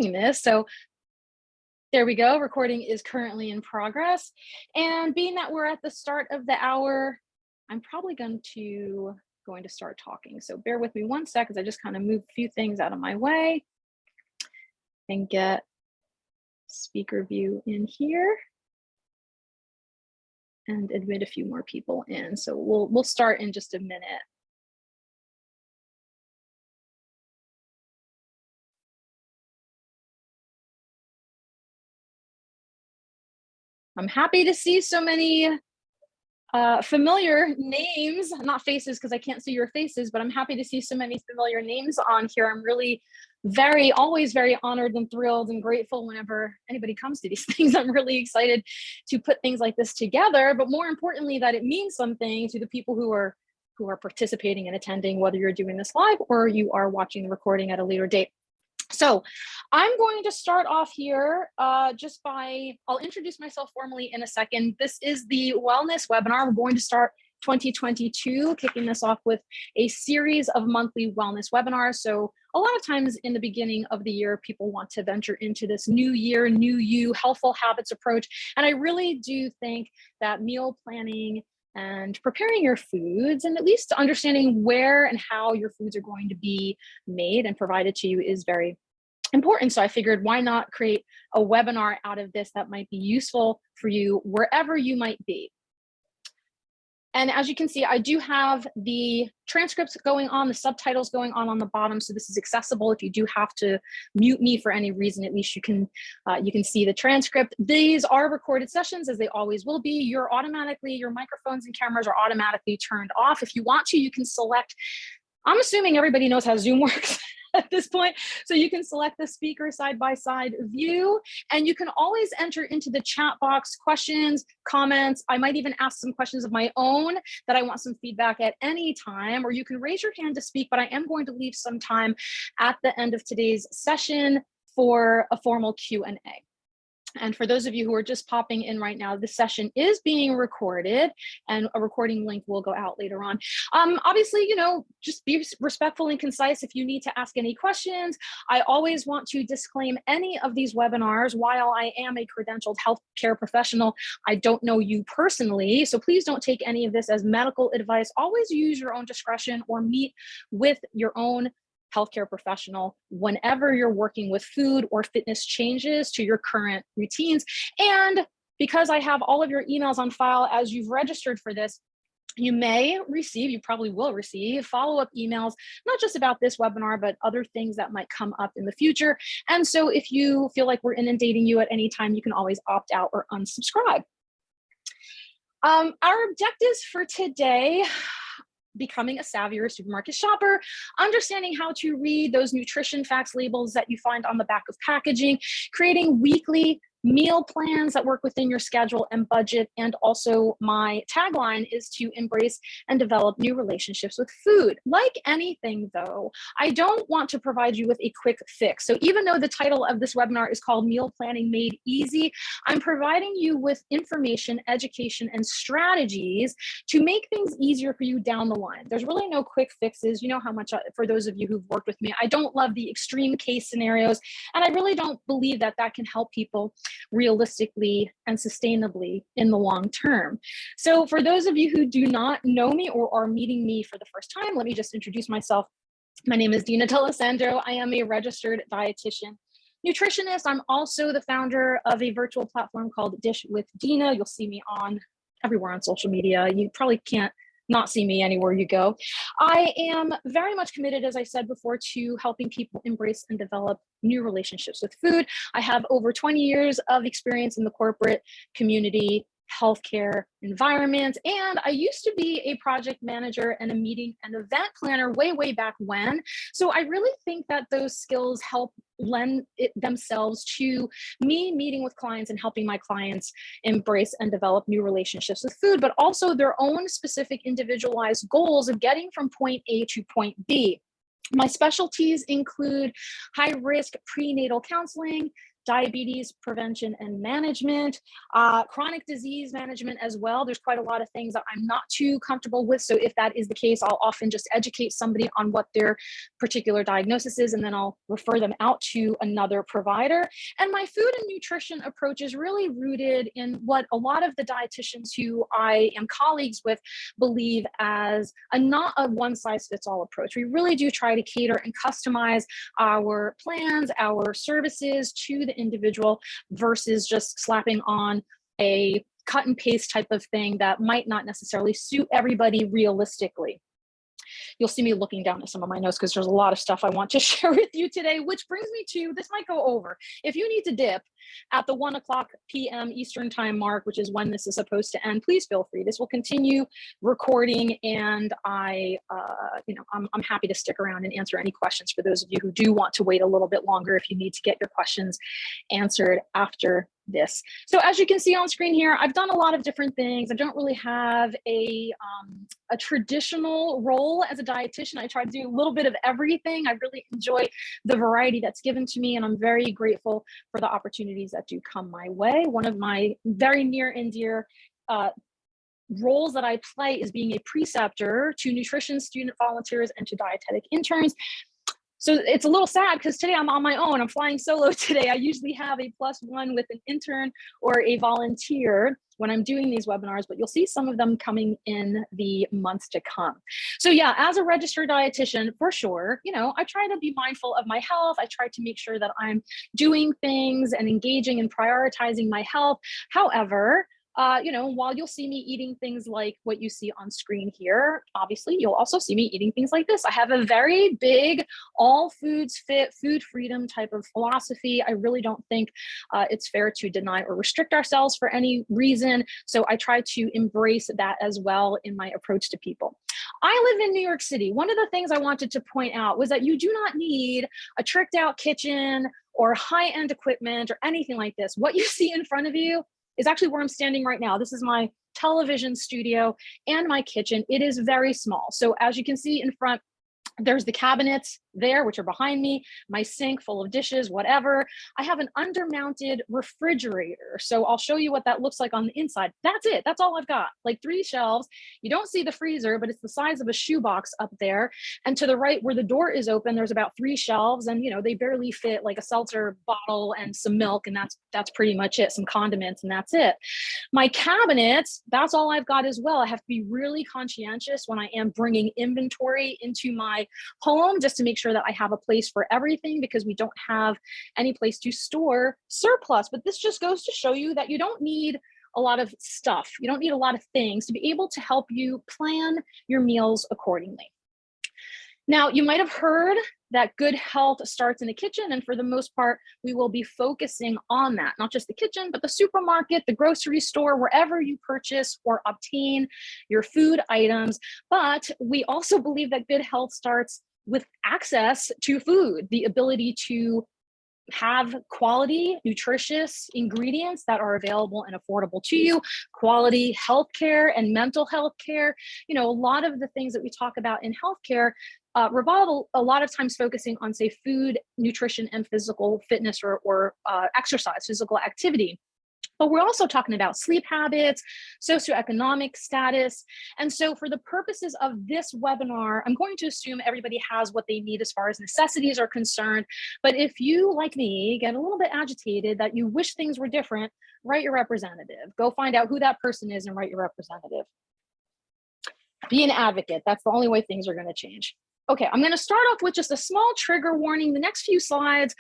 doing this. So there we go. Recording is currently in progress. And being that we're at the start of the hour, I'm probably going to start talking. So bear with me one sec as I just kind of move a few things out of my way and get speaker view in here and admit a few more people in. So we'll start in just a minute. I'm happy to see so many familiar names, not faces because I can't see your faces, but I'm happy to see so many familiar names on here. I'm really always very honored and thrilled and grateful whenever anybody comes to these things. I'm really excited to put things like this together, but more importantly, that it means something to the people who are participating and attending, whether you're doing this live or you are watching the recording at a later date. So I'm going to start off here I'll introduce myself formally in a second. This is the wellness webinar. We're going to start 2022, kicking this off with a series of monthly wellness webinars. So a lot of times in the beginning of the year, people want to venture into this new year, new you, healthful habits approach. And I really do think that meal planning and preparing your foods and at least understanding where and how your foods are going to be made and provided to you is very important. So I figured, why not create a webinar out of this that might be useful for you wherever you might be. And as you can see, I do have the transcripts going on, the subtitles going on the bottom. So this is accessible. If you do have to mute me for any reason, at least you can see the transcript. These are recorded sessions, as they always will be. Your microphones and cameras are automatically turned off. If you want to, you can select, I'm assuming everybody knows how Zoom works at this point. So you can select the speaker side-by-side view, and you can always enter into the chat box questions, comments. I might even ask some questions of my own that I want some feedback at any time, or you can raise your hand to speak, but I am going to leave some time at the end of today's session for a formal Q&A. And for those of you who are just popping in right now, this session is being recorded and a recording link will go out later on. Obviously, just be respectful and concise if you need to ask any questions. I always want to disclaim any of these webinars. While I am a credentialed healthcare professional, I don't know you personally. So please don't take any of this as medical advice. Always use your own discretion or meet with your own healthcare professional whenever you're working with food or fitness changes to your current routines. And because I have all of your emails on file as you've registered for this, you probably will receive follow-up emails, not just about this webinar, but other things that might come up in the future. And so if you feel like we're inundating you at any time, you can always opt out or unsubscribe. Our objectives for today: becoming a savvier supermarket shopper, understanding how to read those nutrition facts labels that you find on the back of packaging, creating weekly meal plans that work within your schedule and budget. And also my tagline is to embrace and develop new relationships with food. Like anything though, I don't want to provide you with a quick fix. So even though the title of this webinar is called Meal Planning Made Easy, I'm providing you with information, education, and strategies to make things easier for you down the line. There's really no quick fixes. You know how much, for those of you who've worked with me, I don't love the extreme case scenarios, and I really don't believe that that can help people realistically and sustainably in the long term. So for those of you who do not know me or are meeting me for the first time, let me just introduce myself. My name is Dina. I am a registered dietitian nutritionist. I'm also the founder of a virtual platform called Dish with Dina. You'll see me everywhere on social media. You probably can't not see me anywhere you go. I am very much committed, as I said before, to helping people embrace and develop new relationships with food. I have over 20 years of experience in the corporate community, healthcare environment, and I used to be a project manager and a meeting and event planner way back when. So I really think that those skills help lend themselves to me meeting with clients and helping my clients embrace and develop new relationships with food, but also their own specific individualized goals of getting from point A to point B. My specialties include high-risk prenatal counseling, diabetes prevention and management, chronic disease management as well. There's quite a lot of things that I'm not too comfortable with. So if that is the case, I'll often just educate somebody on what their particular diagnosis is, and then I'll refer them out to another provider. And my food and nutrition approach is really rooted in what a lot of the dietitians who I am colleagues with believe as not a one size fits all approach. We really do try to cater and customize our plans, our services to the individual versus just slapping on a cut and paste type of thing that might not necessarily suit everybody realistically. You'll see me looking down at some of my notes because there's a lot of stuff I want to share with you today, which brings me to, this might go over. If you need to dip at the 1:00 p.m. Eastern time mark, which is when this is supposed to end, please feel free. This will continue recording, and I'm happy to stick around and answer any questions for those of you who do want to wait a little bit longer if you need to get your questions answered after this. So as you can see on screen here, I've done a lot of different things. I don't really have a traditional role as a dietitian. I try to do a little bit of everything. I really enjoy the variety that's given to me, and I'm very grateful for the opportunities that do come my way. One of my very near and dear roles that I play is being a preceptor to nutrition student volunteers and to dietetic interns. So it's a little sad because today I'm on my own. I'm flying solo today. I usually have a +1 with an intern or a volunteer when I'm doing these webinars, but you'll see some of them coming in the months to come. So yeah, as a registered dietitian, for sure, I try to be mindful of my health. I try to make sure that I'm doing things and engaging and prioritizing my health. However, while you'll see me eating things like what you see on screen here, obviously you'll also see me eating things like this. I have a very big all foods fit, food freedom type of philosophy. I really don't think it's fair to deny or restrict ourselves for any reason. So I try to embrace that as well in my approach to people. I live in New York City. One of the things I wanted to point out was that you do not need a tricked out kitchen or high-end equipment or anything like this. What you see in front of you is actually where I'm standing right now. This is my television studio and my kitchen. It is very small. So as you can see in front, there's the cabinets there, which are behind me, my sink full of dishes, whatever. I have an undermounted refrigerator. So I'll show you what that looks like on the inside. That's it. That's all I've got. Like 3 shelves. You don't see the freezer, but it's the size of a shoebox up there. And to the right where the door is open, there's about 3 shelves, and they barely fit like a seltzer bottle and some milk, and that's pretty much it. Some condiments, and that's it. My cabinets, that's all I've got as well. I have to be really conscientious when I am bringing inventory into my home just to make sure that I have a place for everything, because we don't have any place to store surplus. But this just goes to show you that you don't need a lot of stuff. You don't need a lot of things to be able to help you plan your meals accordingly. Now, you might have heard that good health starts in the kitchen, and for the most part, we will be focusing on that, not just the kitchen, but the supermarket, the grocery store, wherever you purchase or obtain your food items. But we also believe that good health starts with access to food, the ability to have quality, nutritious ingredients that are available and affordable to you, quality healthcare and mental health care. A lot of the things that we talk about in healthcare revolve a lot of times focusing on, say, food, nutrition, and physical fitness or exercise, physical activity. But we're also talking about sleep habits, socioeconomic status. And so for the purposes of this webinar, I'm going to assume everybody has what they need as far as necessities are concerned. But if you, like me, get a little bit agitated that you wish things were different, write your representative. Go find out who that person is and write your representative. Be an advocate. That's the only way things are going to change. Okay, I'm going to start off with just a small trigger warning. The next few slides,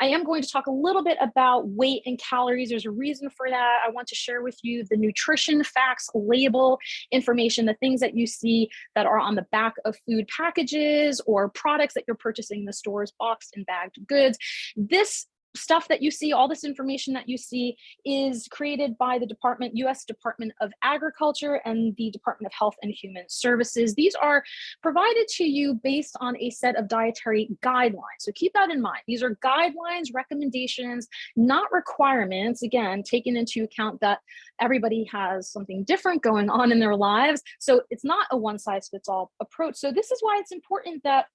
I am going to talk a little bit about weight and calories. There's a reason for that. I want to share with you the nutrition facts label information, the things that you see that are on the back of food packages or products that you're purchasing in the stores, boxed and bagged goods. This stuff that you see, all this information that you see, is created by the U.S. Department of Agriculture and the Department of Health and Human Services. These are provided to you based on a set of dietary guidelines. So keep that in mind. These are guidelines, recommendations, not requirements. Again, taking into account that everybody has something different going on in their lives. So it's not a one-size-fits-all approach. So this is why it's important that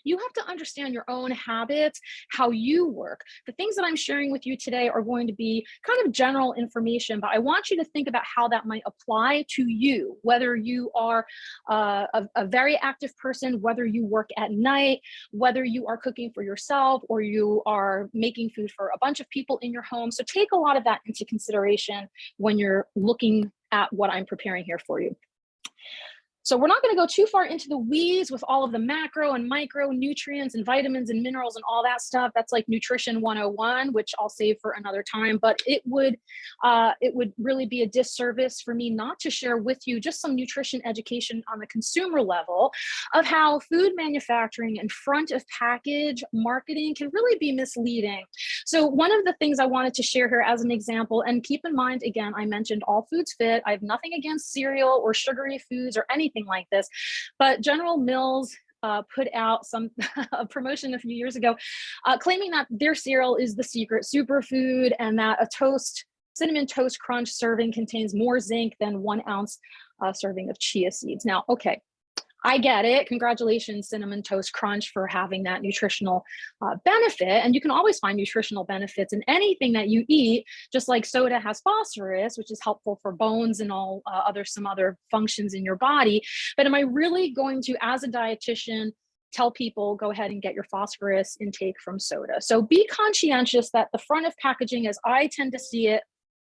You have to understand your own habits, how you work. The things that I'm sharing with you today are going to be kind of general information, but I want you to think about how that might apply to you, whether you are a very active person, whether you work at night, whether you are cooking for yourself or you are making food for a bunch of people in your home. So take a lot of that into consideration when you're looking at what I'm preparing here for you. So we're not going to go too far into the weeds with all of the macro and micro nutrients and vitamins and minerals and all that stuff. That's like Nutrition 101, which I'll save for another time. But it would really be a disservice for me not to share with you just some nutrition education on the consumer level of how food manufacturing and front of package marketing can really be misleading. So one of the things I wanted to share here as an example, and keep in mind, again, I mentioned all foods fit. I have nothing against cereal or sugary foods or anything like this, but General Mills put out some a promotion a few years ago claiming that their cereal is the secret superfood and that a cinnamon toast crunch serving contains more zinc than 1 ounce serving of chia seeds. Now, okay, I get it. Congratulations, Cinnamon Toast Crunch, for having that nutritional benefit. And you can always find nutritional benefits in anything that you eat, just like soda has phosphorus, which is helpful for bones and all some other functions in your body. But am I really going to, as a dietitian, tell people go ahead and get your phosphorus intake from soda? So be conscientious that the front of packaging, as I tend to see it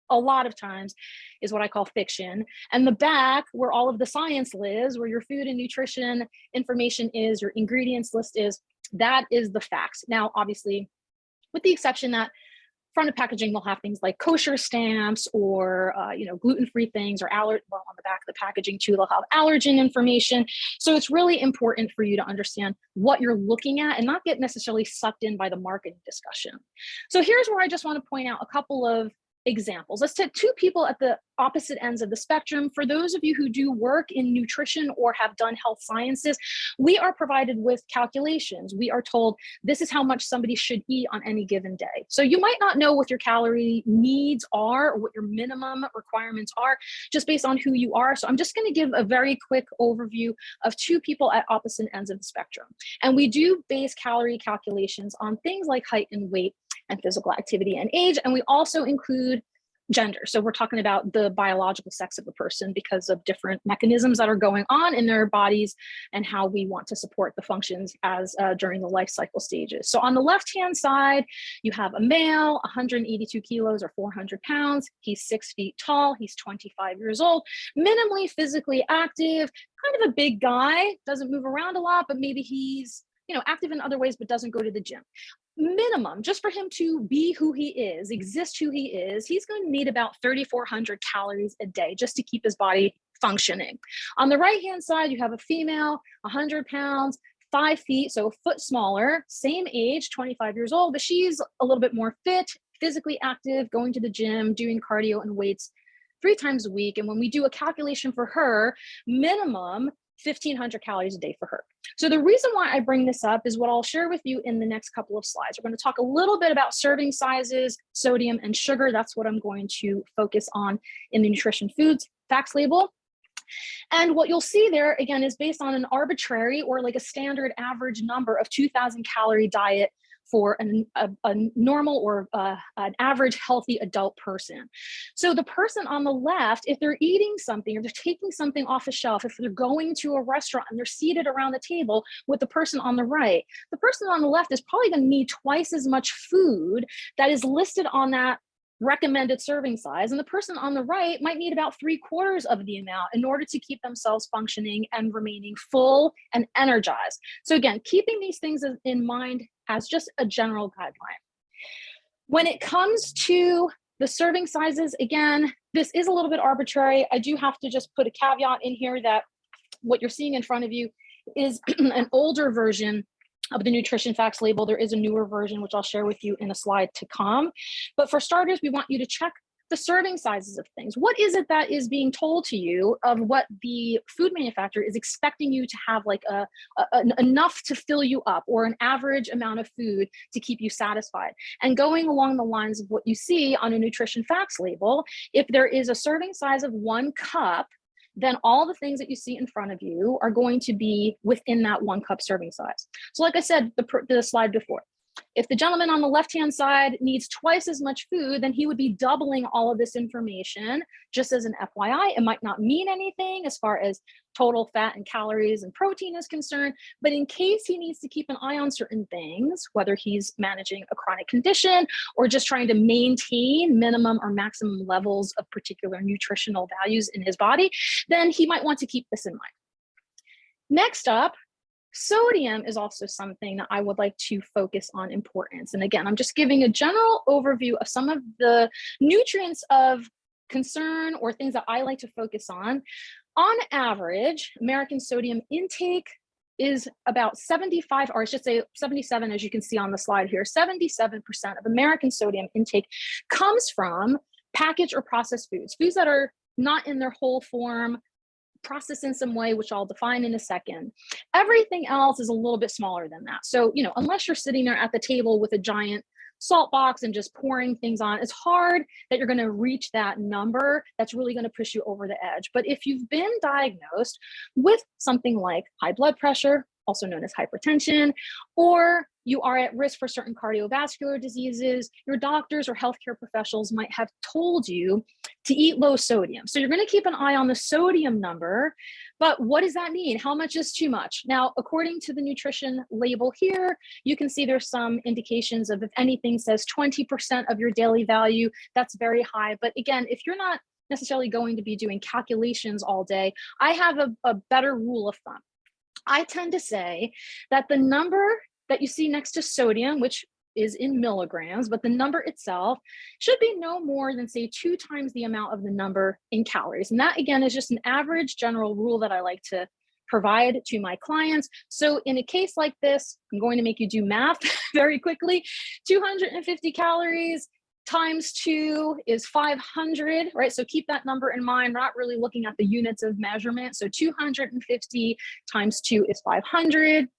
a lot of times, is what I call fiction. And the back, where all of the science lives, where your food and nutrition information is, your ingredients list is, that is the facts. Now, obviously, with the exception that front of packaging will have things like kosher stamps or gluten-free things, or on the back of the packaging too, they'll have allergen information. So it's really important for you to understand what you're looking at and not get necessarily sucked in by the marketing discussion. So here's where I just want to point out a couple of examples. Let's take two people at the opposite ends of the spectrum. For those of you who do work in nutrition or have done health sciences, we are provided with calculations. We are told this is how much somebody should eat on any given day. So you might not know what your calorie needs are or what your minimum requirements are just based on who you are. So I'm just going to give a very quick overview of two people at opposite ends of the spectrum. And we do base calorie calculations on things like height and weight and physical activity and age. And we also include gender. So we're talking about the biological sex of a person because of different mechanisms that are going on in their bodies and how we want to support the functions as during the life cycle stages. So on the left-hand side, you have a male, 182 kilos or 400 pounds. He's 6 feet tall. He's 25 years old, minimally physically active, kind of a big guy, doesn't move around a lot, but maybe he's active in other ways, but doesn't go to the gym. Minimum, just for him to be who he is, exist who he is, he's going to need about 3,400 calories a day just to keep his body functioning. On the right-hand side, you have a female, 100 pounds, 5 feet, so a foot smaller, same age, 25 years old, but she's a little bit more fit, physically active, going to the gym, doing cardio and weights 3 times a week. And when we do a calculation for her, minimum 1,500 calories a day for her. So the reason why I bring this up is what I'll share with you in the next couple of slides. We're going to talk a little bit about serving sizes, sodium, and sugar. That's what I'm going to focus on in the Nutrition Foods Facts label. And what you'll see there, again, is based on an arbitrary or like a standard average number of 2,000 calorie diet for a normal or an average healthy adult person. So the person on the left, if they're eating something or they're taking something off a shelf, if they're going to a restaurant and they're seated around the table with the person on the right, the person on the left is probably going to need twice as much food that is listed on that recommended serving size. And the person on the right might need about 3/4 of the amount in order to keep themselves functioning and remaining full and energized. So again, keeping these things in mind as just a general guideline. When it comes to the serving sizes, again, this is a little bit arbitrary. I do have to just put a caveat in here that what you're seeing in front of you is an older version of the Nutrition Facts label. There is a newer version, which I'll share with you in a slide to come. But for starters, we want you to check the serving sizes of things. What is it that is being told to you of what the food manufacturer is expecting you to have, like enough to fill you up, or an average amount of food to keep you satisfied? And going along the lines of what you see on a Nutrition Facts label, if there is a serving size of 1 cup, then all the things that you see in front of you are going to be within that 1 cup serving size. So like I said, the slide before, if the gentleman on the left-hand side needs twice as much food, then he would be doubling all of this information. Just as an FYI, it might not mean anything as far as total fat and calories and protein is concerned, but in case he needs to keep an eye on certain things, whether he's managing a chronic condition or just trying to maintain minimum or maximum levels of particular nutritional values in his body, then he might want to keep this in mind. Next up, sodium is also something that I would like to focus on importance. And again, I'm just giving a general overview of some of the nutrients of concern or things that I like to focus on. On average, American sodium intake is about 75, or I should say 77, as you can see on the slide here. 77% of American sodium intake comes from packaged or processed foods, foods that are not in their whole form, processed in some way, which I'll define in a second. Everything else is a little bit smaller than that. So, unless you're sitting there at the table with a giant salt box and just pouring things on, it's hard that you're going to reach that number that's really going to push you over the edge. But if you've been diagnosed with something like high blood pressure, also known as hypertension, or you are at risk for certain cardiovascular diseases, your doctors or healthcare professionals might have told you to eat low sodium. So you're going to keep an eye on the sodium number, but what does that mean? How much is too much? Now, according to the nutrition label here, you can see there's some indications of, if anything says 20% of your daily value, that's very high. But again, if you're not necessarily going to be doing calculations all day, I have a better rule of thumb. I tend to say that the number that you see next to sodium, which is in milligrams, but the number itself should be no more than, say, 2 times the amount of the number in calories. And that, again, is just an average general rule that I like to provide to my clients. So in a case like this, I'm going to make you do math very quickly. 250 calories times 2 is 500, right? So keep that number in mind. We're not really looking at the units of measurement. So 250 times 2 is 500.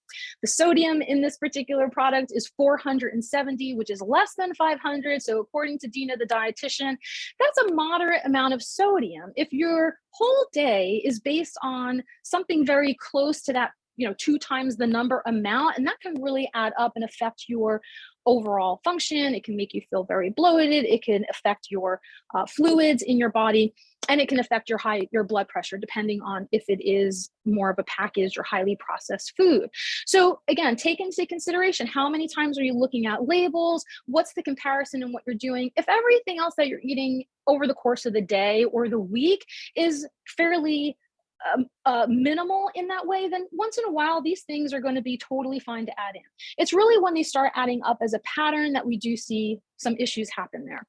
The sodium in this particular product is 470, which is less than 500. So according to Dina, the dietitian, that's a moderate amount of sodium. If your whole day is based on something very close to that, 2 times the number amount, and that can really add up and affect your overall function. It can make you feel very bloated. It can affect your fluids in your body, and it can affect your blood pressure, depending on if it is more of a packaged or highly processed food. So again, take into consideration, how many times are you looking at labels? What's the comparison in what you're doing? If everything else that you're eating over the course of the day or the week is fairly minimal in that way, then once in a while, these things are going to be totally fine to add in. It's really when they start adding up as a pattern that we do see some issues happen there.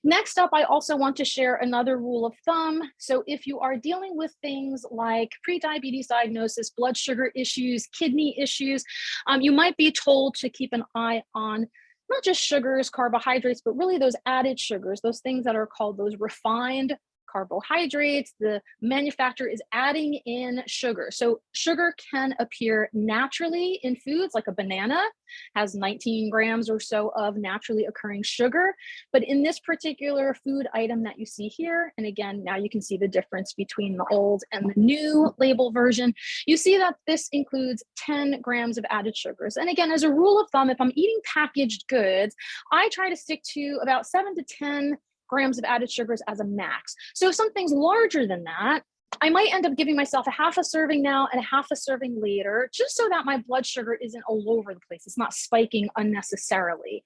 Next up, I also want to share another rule of thumb. So if you are dealing with things like prediabetes diagnosis, blood sugar issues, kidney issues, you might be told to keep an eye on not just sugars, carbohydrates, but really those added sugars, those things that are called those refined carbohydrates. The manufacturer is adding in sugar. So sugar can appear naturally in foods, like a banana has 19 grams or so of naturally occurring sugar. But in this particular food item that you see here, and again, now you can see the difference between the old and the new label version, you see that this includes 10 grams of added sugars. And again, as a rule of thumb, if I'm eating packaged goods, I try to stick to about 7 to 10 grams of added sugars as a max. So if something's larger than that, I might end up giving myself a half a serving now and a half a serving later, just so that my blood sugar isn't all over the place. It's not spiking unnecessarily.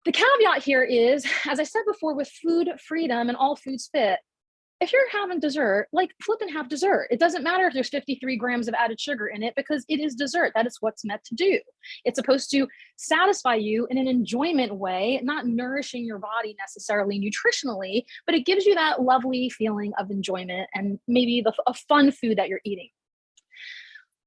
The caveat here is, as I said before, with food freedom and all foods fit, if you're having dessert, like flip and have dessert. It doesn't matter if there's 53 grams of added sugar in it, because it is dessert. That is what's meant to do. It's supposed to satisfy you in an enjoyment way, not nourishing your body necessarily nutritionally, but it gives you that lovely feeling of enjoyment and maybe a fun food that you're eating.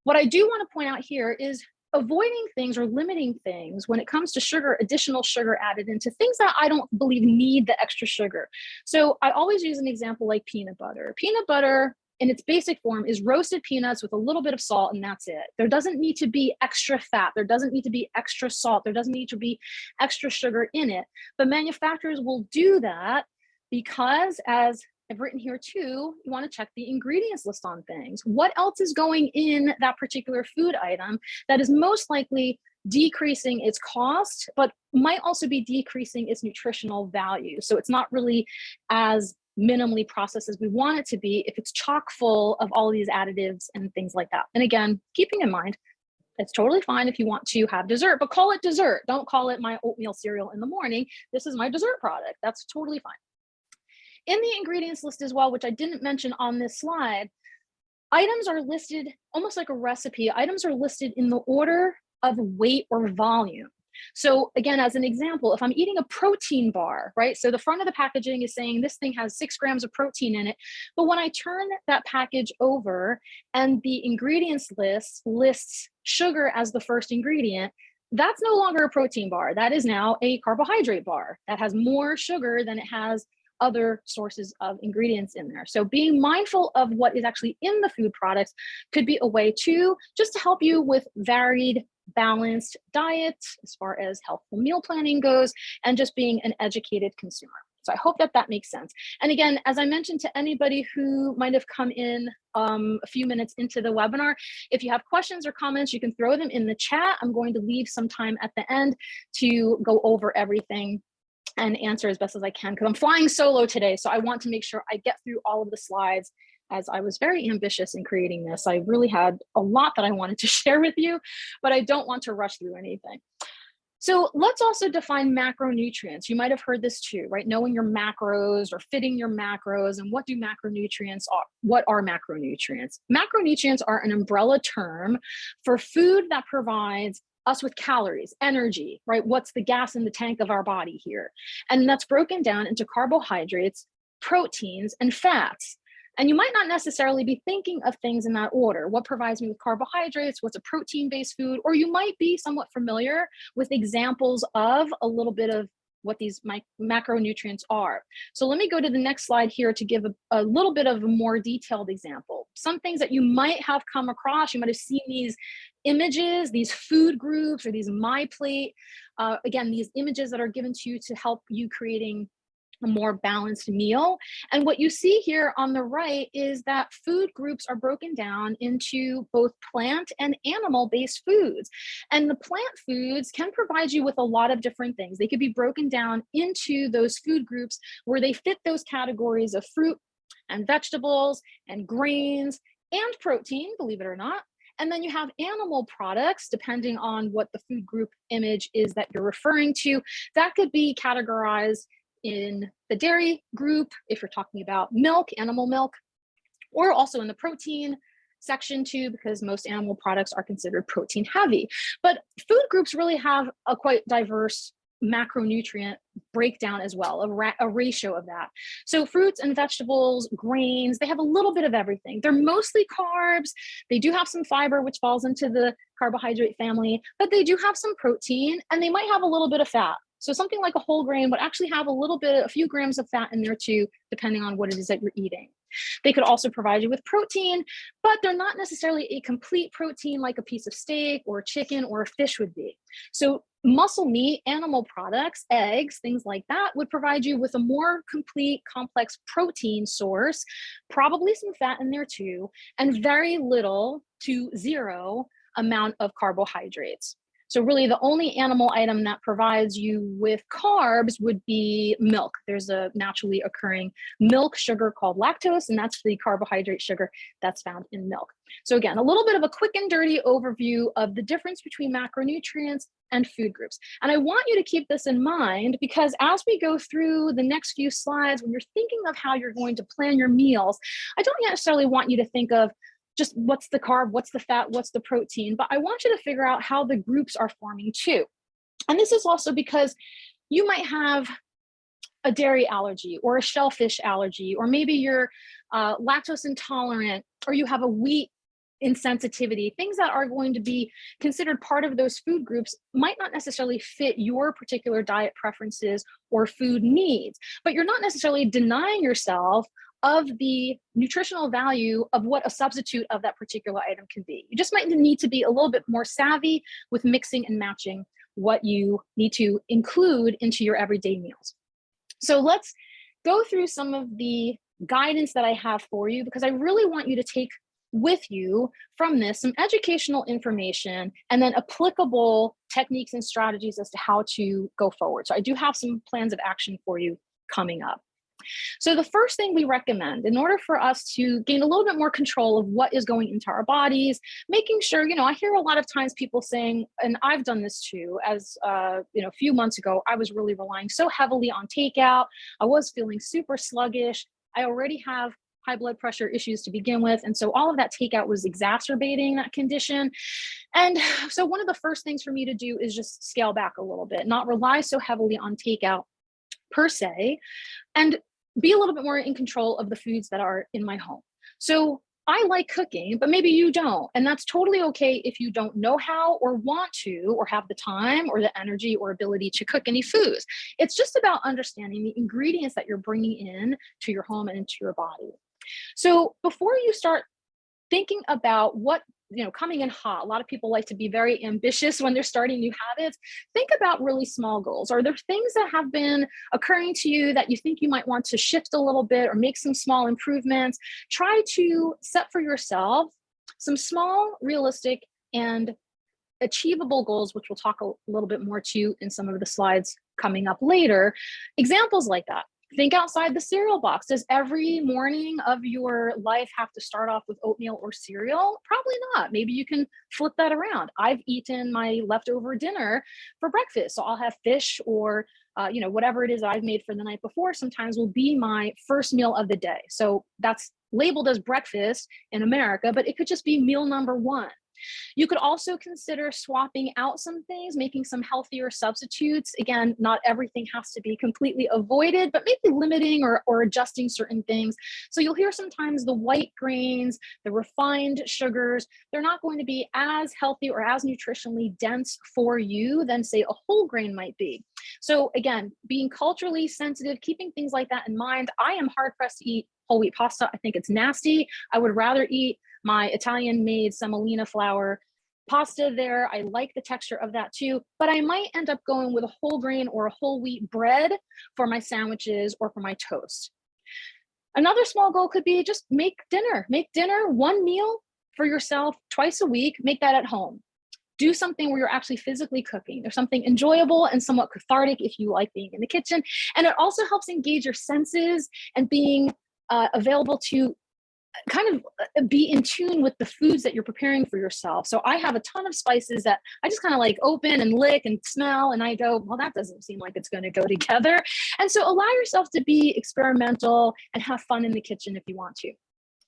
What I do want to point out here is avoiding things or limiting things when it comes to sugar, additional sugar added into things that I don't believe need the extra sugar. So I always use an example like peanut butter. Peanut butter in its basic form is roasted peanuts with a little bit of salt, and that's it. There doesn't need to be extra fat. There doesn't need to be extra salt. There doesn't need to be extra sugar in it. But manufacturers will do that because, as I've written here too, you want to check the ingredients list on things. What else is going in that particular food item that is most likely decreasing its cost, but might also be decreasing its nutritional value. So it's not really as minimally processed as we want it to be if it's chock full of all these additives and things like that. And again, keeping in mind, it's totally fine if you want to have dessert, but call it dessert. Don't call it my oatmeal cereal in the morning. This is my dessert product. That's totally fine. In the ingredients list as well, which I didn't mention on this slide, items are listed almost like a recipe. Items are listed in the order of weight or volume. So again, as an example, if I'm eating a protein bar, right? So the front of the packaging is saying this thing has 6 grams of protein in it. But when I turn that package over and the ingredients list lists sugar as the first ingredient, that's no longer a protein bar. That is now a carbohydrate bar that has more sugar than it has other sources of ingredients in there. So being mindful of what is actually in the food products could be a way to just to help you with varied, balanced diet as far as healthful meal planning goes, and just being an educated consumer. So I hope that that makes sense. And again, as I mentioned to anybody who might have come in a few minutes into the webinar, if you have questions or comments, you can throw them in the chat. I'm going to leave some time at the end to go over everything and answer as best as I can, because I'm flying solo today. So I want to make sure I get through all of the slides, as I was very ambitious in creating this. I really had a lot that I wanted to share with you, but I don't want to rush through anything. So let's also define macronutrients. You might have heard this too, right? Knowing your macros or fitting your macros, and what do macronutrients are? What are macronutrients? Macronutrients are an umbrella term for food that provides us with calories, energy, right? What's the gas in the tank of our body here? And that's broken down into carbohydrates, proteins, and fats. And you might not necessarily be thinking of things in that order. What provides me with carbohydrates? What's a protein-based food? Or you might be somewhat familiar with examples of a little bit of what these macronutrients are. So let me go to the next slide here to give a little bit of a more detailed example. Some things that you might have come across, you might have seen these images, these food groups, or these My Plate. Again, these images that are given to you to help you creating a more balanced meal. And what you see here on the right is that food groups are broken down into both plant and animal-based foods. And the plant foods can provide you with a lot of different things. They could be broken down into those food groups where they fit those categories of fruit and vegetables and grains and protein, believe it or not. And then you have animal products, depending on what the food group image is that you're referring to. That could be categorized in the dairy group, if you're talking about milk, animal milk, or also in the protein section too, because most animal products are considered protein heavy. But food groups really have a quite diverse macronutrient breakdown as well, a ratio of that. So fruits and vegetables, grains, they have a little bit of everything. They're mostly carbs. They do have some fiber, which falls into the carbohydrate family, but they do have some protein, and they might have a little bit of fat. So something like a whole grain would actually have a few grams of fat in there too, depending on what it is that you're eating. They could also provide you with protein, but they're not necessarily a complete protein like a piece of steak or chicken or a fish would be. So muscle meat, animal products, eggs, things like that would provide you with a more complete, complex protein source, probably some fat in there too, and very little to zero amount of carbohydrates. So really the only animal item that provides you with carbs would be milk. There's a naturally occurring milk sugar called lactose, and that's the carbohydrate sugar that's found in milk. So again, a little bit of a quick and dirty overview of the difference between macronutrients and food groups. And I want you to keep this in mind, because as we go through the next few slides, when you're thinking of how you're going to plan your meals, I don't necessarily want you to think of just what's the carb, what's the fat, what's the protein, but I want you to figure out how the groups are forming too. And this is also because you might have a dairy allergy or a shellfish allergy, or maybe you're lactose intolerant, or you have a wheat insensitivity. Things that are going to be considered part of those food groups might not necessarily fit your particular diet preferences or food needs, but you're not necessarily denying yourself of the nutritional value of what a substitute of that particular item can be. You just might need to be a little bit more savvy with mixing and matching what you need to include into your everyday meals. So let's go through some of the guidance that I have for you, because I really want you to take with you from this some educational information and then applicable techniques and strategies as to how to go forward. So I do have some plans of action for you coming up. So the first thing we recommend, in order for us to gain a little bit more control of what is going into our bodies, making sure, I hear a lot of times people saying, and I've done this too, as a few months ago, I was really relying so heavily on takeout. I was feeling super sluggish. I already have high blood pressure issues to begin with. And so all of that takeout was exacerbating that condition. And so one of the first things for me to do is just scale back a little bit, not rely so heavily on takeout per se, and be a little bit more in control of the foods that are in my home. So I like cooking, but maybe you don't. And that's totally okay if you don't know how or want to, or have the time or the energy or ability to cook any foods. It's just about understanding the ingredients that you're bringing in to your home and into your body. So before you start thinking about what, coming in hot, a lot of people like to be very ambitious when they're starting new habits. Think about really small goals. Are there things that have been occurring to you that you think you might want to shift a little bit or make some small improvements? Try to set for yourself some small, realistic, and achievable goals, which we'll talk a little bit more to in some of the slides coming up later. Examples like that. Think outside the cereal box. Does every morning of your life have to start off with oatmeal or cereal? Probably not. Maybe you can flip that around. I've eaten my leftover dinner for breakfast. So I'll have fish or, whatever it is that I've made for the night before sometimes will be my first meal of the day. So that's labeled as breakfast in America, but it could just be meal number one. You could also consider swapping out some things, making some healthier substitutes. Again, not everything has to be completely avoided, but maybe limiting or adjusting certain things. So you'll hear sometimes the white grains, the refined sugars, they're not going to be as healthy or as nutritionally dense for you than, say, a whole grain might be. So again, being culturally sensitive, keeping things like that in mind. I am hard pressed to eat whole wheat pasta. I think it's nasty. I would rather eat my Italian made semolina flour pasta there. I like the texture of that too, but I might end up going with a whole grain or a whole wheat bread for my sandwiches or for my toast. Another small goal could be just make dinner, one meal for yourself twice a week, make that at home. Do something where you're actually physically cooking. There's something enjoyable and somewhat cathartic if you like being in the kitchen. And it also helps engage your senses and being available to kind of be in tune with the foods that you're preparing for yourself. So I have a ton of spices that I just kind of like open and lick and smell, and I go, well, that doesn't seem like it's going to go together. And so allow yourself to be experimental and have fun in the kitchen if you want to.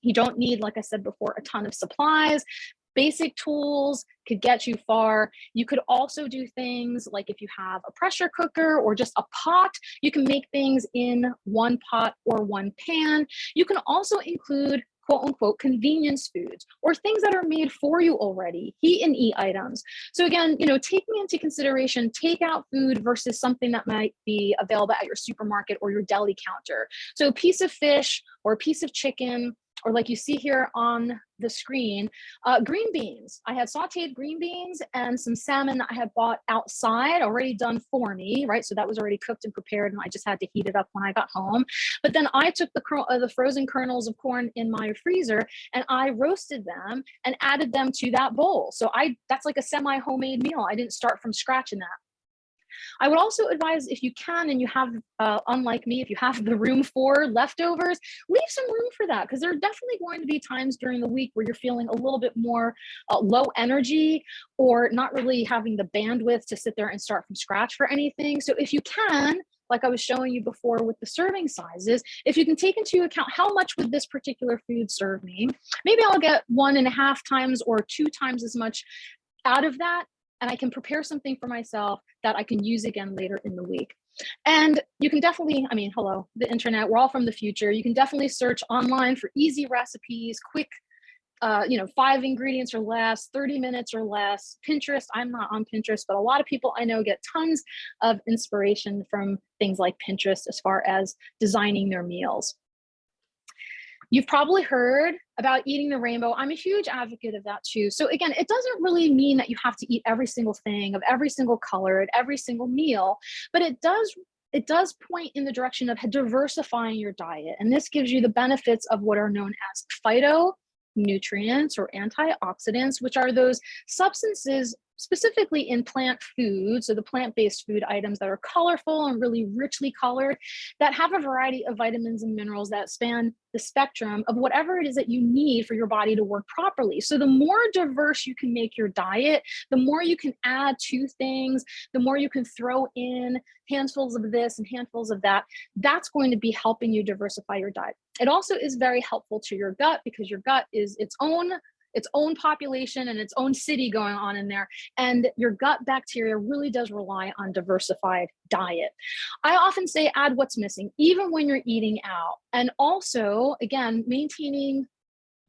You don't need, like I said before, a ton of supplies. Basic tools could get you far. You could also do things like if you have a pressure cooker or just a pot, you can make things in one pot or one pan. You can also include quote unquote convenience foods or things that are made for you already, heat and eat items. So again, taking into consideration takeout food versus something that might be available at your supermarket or your deli counter. So a piece of fish or a piece of chicken, or like you see here on the screen, green beans. I had sauteed green beans and some salmon that I had bought outside, already done for me, right? So that was already cooked and prepared, and I just had to heat it up when I got home. But then I took the frozen kernels of corn in my freezer and I roasted them and added them to that bowl. So that's like a semi-homemade meal. I didn't start from scratch in that. I would also advise, if you can, and you have, unlike me, if you have the room for leftovers, leave some room for that, because there are definitely going to be times during the week where you're feeling a little bit more low energy or not really having the bandwidth to sit there and start from scratch for anything. So if you can, like I was showing you before with the serving sizes, if you can take into account how much would this particular food serve me, maybe I'll get 1.5 times or 2 times as much out of that, and I can prepare something for myself that I can use again later in the week. And you can definitely, hello, the internet, we're all from the future. You can definitely search online for easy recipes, quick, 5 ingredients or less, 30 minutes or less. Pinterest, I'm not on Pinterest, but a lot of people I know get tons of inspiration from things like Pinterest as far as designing their meals. You've probably heard about eating the rainbow. I'm a huge advocate of that too. So again, it doesn't really mean that you have to eat every single thing of every single color at every single meal, but it does it does point in the direction of diversifying your diet. And this gives you the benefits of what are known as phytonutrients or antioxidants, which are those substances specifically in plant foods, so the plant-based food items that are colorful and really richly colored, that have a variety of vitamins and minerals that span the spectrum of whatever it is that you need for your body to work properly. So the more diverse you can make your diet, the more you can add to things, the more you can throw in handfuls of this and handfuls of that, that's going to be helping you diversify your diet. It also is very helpful to your gut because your gut is its own population and its own city going on in there. And your gut bacteria really does rely on diversified diet. I often say add what's missing, even when you're eating out. And also, again, maintaining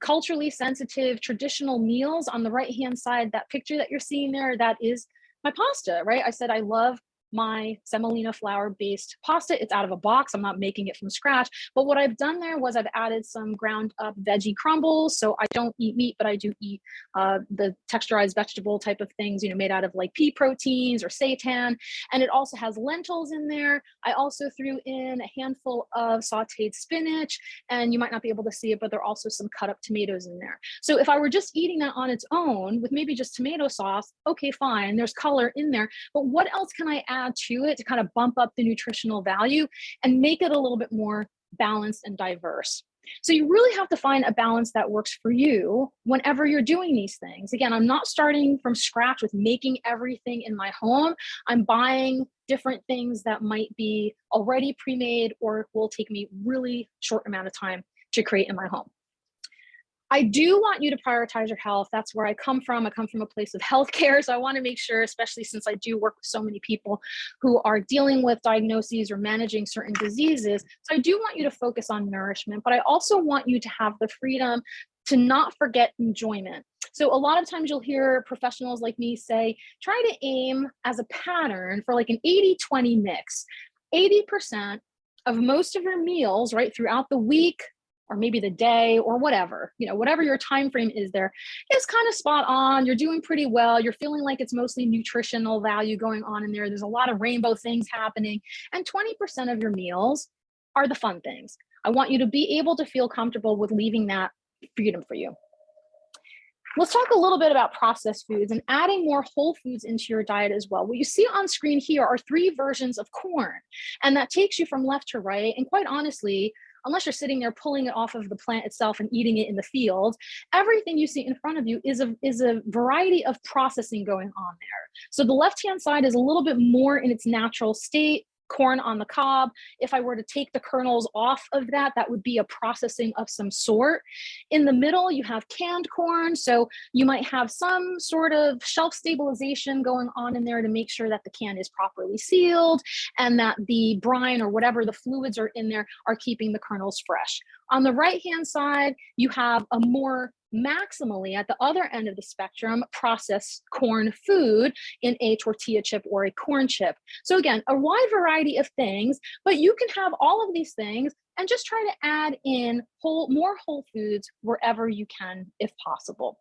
culturally sensitive traditional meals. On the right-hand side, that picture that you're seeing there, that is my pasta, right? I said I love my semolina flour based pasta. It's out of a box. I'm not making it from scratch. But what I've done there was I've added some ground up veggie crumbles. So I don't eat meat, but I do eat the texturized vegetable type of things, made out of like pea proteins or seitan. And it also has lentils in there. I also threw in a handful of sauteed spinach, and you might not be able to see it, but there are also some cut up tomatoes in there. So if I were just eating that on its own with maybe just tomato sauce, okay, fine, there's color in there. But what else can I add to it to kind of bump up the nutritional value and make it a little bit more balanced and diverse? So you really have to find a balance that works for you whenever you're doing these things. Again, I'm not starting from scratch with making everything in my home. I'm buying different things that might be already pre-made or will take me really short amount of time to create in my home. I do want you to prioritize your health. That's where I come from. I come from a place of healthcare. So I want to make sure, especially since I do work with so many people who are dealing with diagnoses or managing certain diseases. So I do want you to focus on nourishment, but I also want you to have the freedom to not forget enjoyment. So a lot of times you'll hear professionals like me say, try to aim as a pattern for like an 80-20 mix. 80% of most of your meals, right, throughout the week, or maybe the day or whatever, whatever your time frame is there, is kind of spot on. You're doing pretty well. You're feeling like it's mostly nutritional value going on in there. There's a lot of rainbow things happening. And 20% of your meals are the fun things. I want you to be able to feel comfortable with leaving that freedom for you. Let's talk a little bit about processed foods and adding more whole foods into your diet as well. What you see on screen here are 3 versions of corn, and that takes you from left to right. And quite honestly, unless you're sitting there pulling it off of the plant itself and eating it in the field, everything you see in front of you is a variety of processing going on there. So the left-hand side is a little bit more in its natural state, corn on the cob. If I were to take the kernels off of that, that would be a processing of some sort. In the middle, you have canned corn. So you might have some sort of shelf stabilization going on in there to make sure that the can is properly sealed and that the brine or whatever the fluids are in there are keeping the kernels fresh. On the right-hand side, you have a more maximally at the other end of the spectrum processed corn food in a tortilla chip or a corn chip. So again, a wide variety of things, but you can have all of these things and just try to add in more whole foods wherever you can, if possible.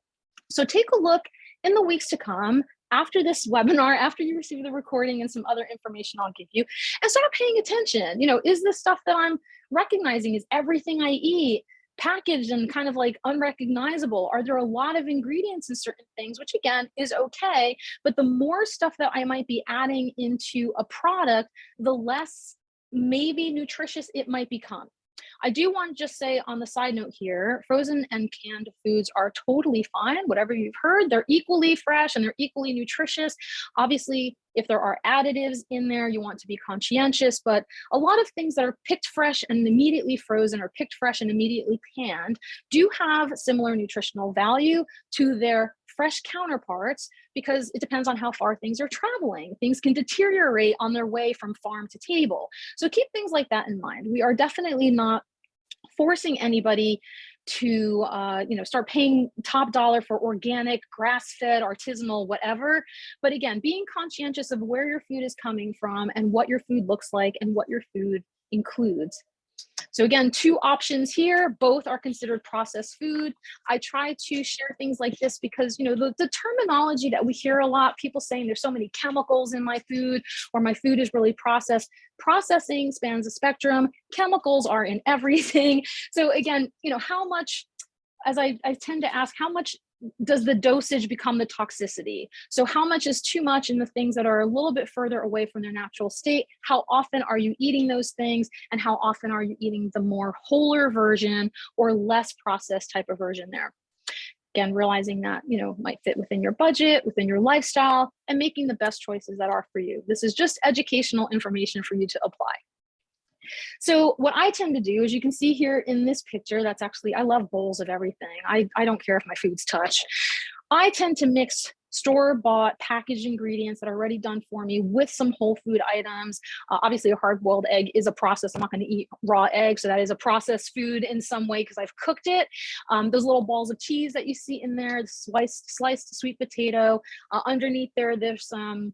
So take a look in the weeks to come after this webinar, after you receive the recording and some other information I'll give you, and start paying attention. Is this stuff that I'm recognizing? Is everything I eat packaged and kind of like unrecognizable? Are there a lot of ingredients in certain things, which again is okay, but the more stuff that I might be adding into a product, the less maybe nutritious it might become. I do want to just say on the side note here, frozen and canned foods are totally fine. Whatever you've heard, they're equally fresh and they're equally nutritious. Obviously, if there are additives in there, you want to be conscientious, but a lot of things that are picked fresh and immediately frozen or picked fresh and immediately canned do have similar nutritional value to their fresh counterparts because it depends on how far things are traveling. Things can deteriorate on their way from farm to table. So keep things like that in mind. We are definitely not forcing anybody to start paying top dollar for organic, grass-fed, artisanal, whatever. But again, being conscientious of where your food is coming from and what your food looks like and what your food includes. So again, two options here, both are considered processed food. I try to share things like this because, the terminology that we hear a lot, people saying there's so many chemicals in my food or my food is really processed. Processing spans a spectrum. Chemicals are in everything. So again, how much, as I tend to ask, how much does the dosage become the toxicity? So how much is too much in the things that are a little bit further away from their natural state? How often are you eating those things? And how often are you eating the more wholer version or less processed type of version there? Again, realizing that, might fit within your budget, within your lifestyle, and making the best choices that are for you. This is just educational information for you to apply. So what I tend to do, as you can see here in this picture, that's actually, I love bowls of everything. I don't care if my food's touched. I tend to mix store-bought packaged ingredients that are already done for me with some whole food items. Obviously, a hard-boiled egg is a process. I'm not going to eat raw eggs, so that is a processed food in some way because I've cooked it. Those little balls of cheese that you see in there, the sliced sweet potato. Underneath there's some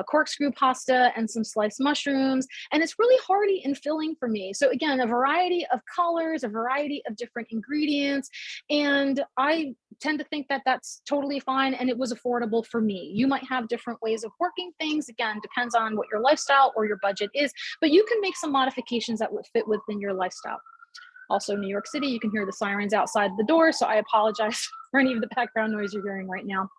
corkscrew pasta and some sliced mushrooms. And it's really hearty and filling for me. So again, a variety of colors, a variety of different ingredients. And I tend to think that that's totally fine. And it was affordable for me. You might have different ways of working things. Again, depends on what your lifestyle or your budget is, but you can make some modifications that would fit within your lifestyle. Also, New York City, you can hear the sirens outside the door. So I apologize for any of the background noise you're hearing right now.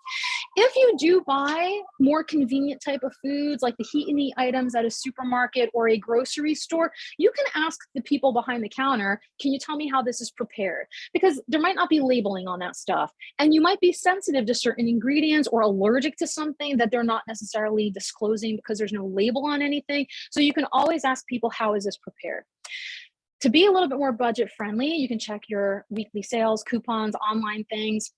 If you do buy more convenient type of foods, like the heat and eat items at a supermarket or a grocery store, you can ask the people behind the counter, can you tell me how this is prepared? Because there might not be labeling on that stuff. And you might be sensitive to certain ingredients or allergic to something that they're not necessarily disclosing because there's no label on anything. So you can always ask people, how is this prepared? To be a little bit more budget friendly, you can check your weekly sales, coupons, online things.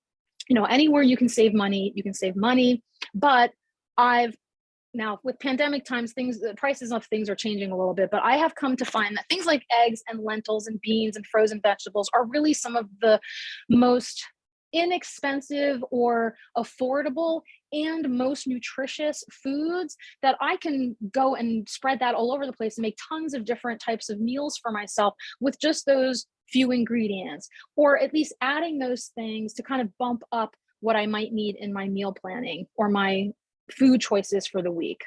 Anywhere you can save money, you can save money. But now with pandemic times, the prices of things are changing a little bit, but I have come to find that things like eggs and lentils and beans and frozen vegetables are really some of the most inexpensive or affordable and most nutritious foods that I can go and spread that all over the place and make tons of different types of meals for myself with just those few ingredients, or at least adding those things to kind of bump up what I might need in my meal planning or my food choices for the week.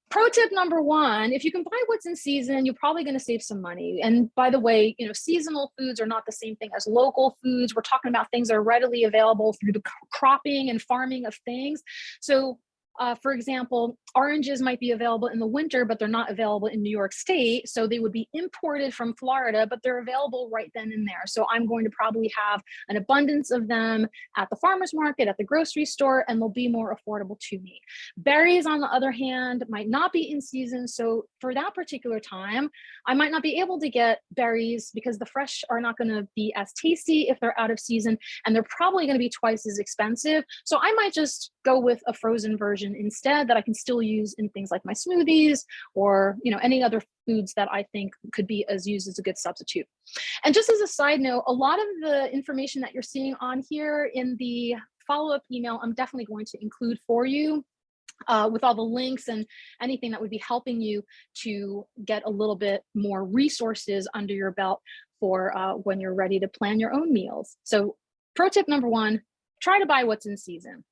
Pro tip number one, if you can buy what's in season, you're probably going to save some money. And by the way, seasonal foods are not the same thing as local foods. We're talking about things that are readily available through the cropping and farming of things. So for example, oranges might be available in the winter, but they're not available in New York State. So they would be imported from Florida, but they're available right then and there. So I'm going to probably have an abundance of them at the farmer's market, at the grocery store, and they'll be more affordable to me. Berries, on the other hand, might not be in season. So for that particular time, I might not be able to get berries because the fresh are not going to be as tasty if they're out of season, and they're probably going to be twice as expensive. So I might just go with a frozen version instead that I can still use in things like my smoothies or any other foods that I think could be used as a good substitute. And just as a side note, a lot of the information that you're seeing on here in the follow-up email, I'm definitely going to include for you with all the links and anything that would be helping you to get a little bit more resources under your belt for when you're ready to plan your own meals. So pro tip number one, try to buy what's in season.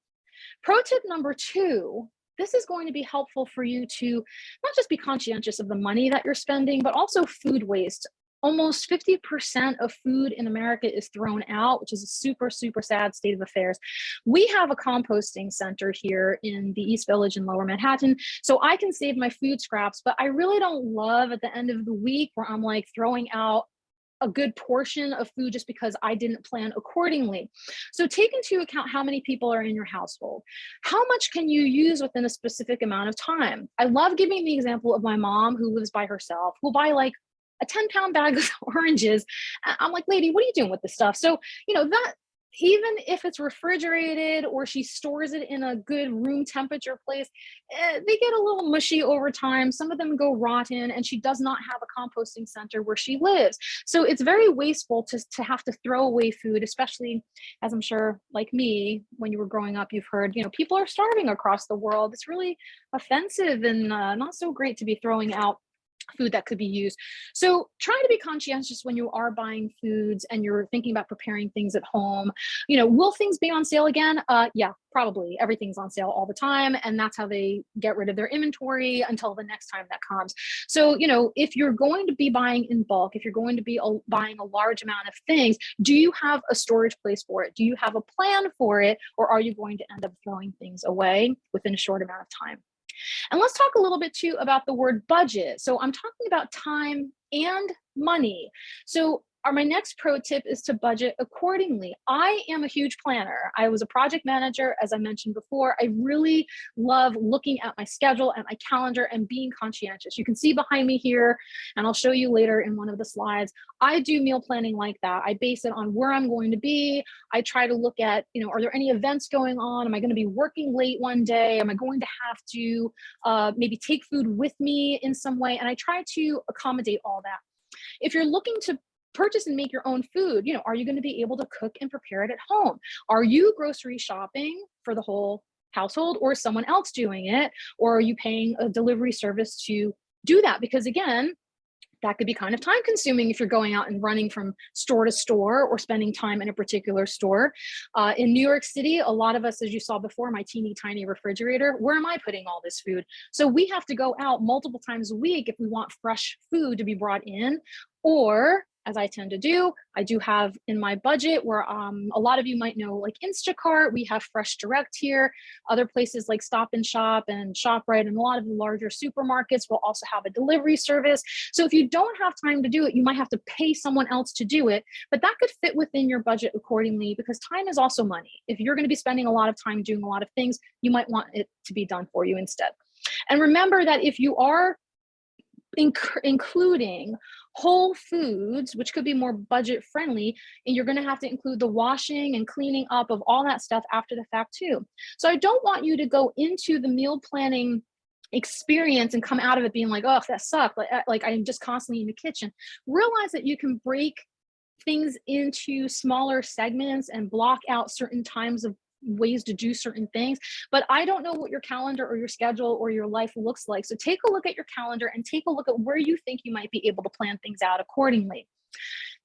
Pro tip number two, this is going to be helpful for you to not just be conscientious of the money that you're spending, but also food waste. Almost 50% of food in America is thrown out, which is a super, super sad state of affairs. We have a composting center here in the East Village in Lower Manhattan, so I can save my food scraps, but I really don't love at the end of the week where I'm like throwing out a good portion of food just because I didn't plan accordingly. So take into account how many people are in your household. How much can you use within a specific amount of time? I love giving the example of my mom who lives by herself, who'll buy like a 10-pound bag of oranges. I'm like, lady, what are you doing with this stuff? So, that even if it's refrigerated or she stores it in a good room temperature place, they get a little mushy over time. Some of them go rotten, and she does not have a composting center where she lives. So it's very wasteful to have to throw away food, especially, as I'm sure like me, when you were growing up, you've heard, people are starving across the world. It's really offensive and not so great to be throwing out food that could be used. So try to be conscientious when you are buying foods and you're thinking about preparing things at home. Will things be on sale again? Yeah, probably. Everything's on sale all the time, and that's how they get rid of their inventory until the next time that comes. So, if you're going to be buying in bulk, if you're going to be buying a large amount of things, do you have a storage place for it? Do you have a plan for it? Or are you going to end up throwing things away within a short amount of time? And let's talk a little bit too about the word budget. So I'm talking about time and money. So my next pro tip is to budget accordingly. I am a huge planner. I was a project manager, as I mentioned before. I really love looking at my schedule and my calendar and being conscientious. You can see behind me here, and I'll show you later in one of the slides, I do meal planning like that. I base it on where I'm going to be. I try to look at, are there any events going on? Am I going to be working late one day? Am I going to have to maybe take food with me in some way? And I try to accommodate all that. If you're looking to purchase and make your own food, are you going to be able to cook and prepare it at home? Are you grocery shopping for the whole household, or is someone else doing it? Or are you paying a delivery service to do that? Because again, that could be kind of time consuming if you're going out and running from store to store or spending time in a particular store. In New York City, a lot of us, as you saw before, my teeny tiny refrigerator, where am I putting all this food? So we have to go out multiple times a week if we want fresh food to be brought in. Or, as I tend to do, I do have in my budget where a lot of you might know, like Instacart, we have Fresh Direct here. Other places like Stop and Shop and ShopRite and a lot of the larger supermarkets will also have a delivery service. So if you don't have time to do it, you might have to pay someone else to do it, but that could fit within your budget accordingly, because time is also money. If you're going to be spending a lot of time doing a lot of things, you might want it to be done for you instead. And remember that if you are including whole foods, which could be more budget friendly, and you're going to have to include the washing and cleaning up of all that stuff after the fact too. So I don't want you to go into the meal planning experience and come out of it being like, oh, that sucked. Like I'm just constantly in the kitchen. Realize that you can break things into smaller segments and block out certain times of ways to do certain things. But I don't know what your calendar or your schedule or your life looks like. So take a look at your calendar and take a look at where you think you might be able to plan things out accordingly.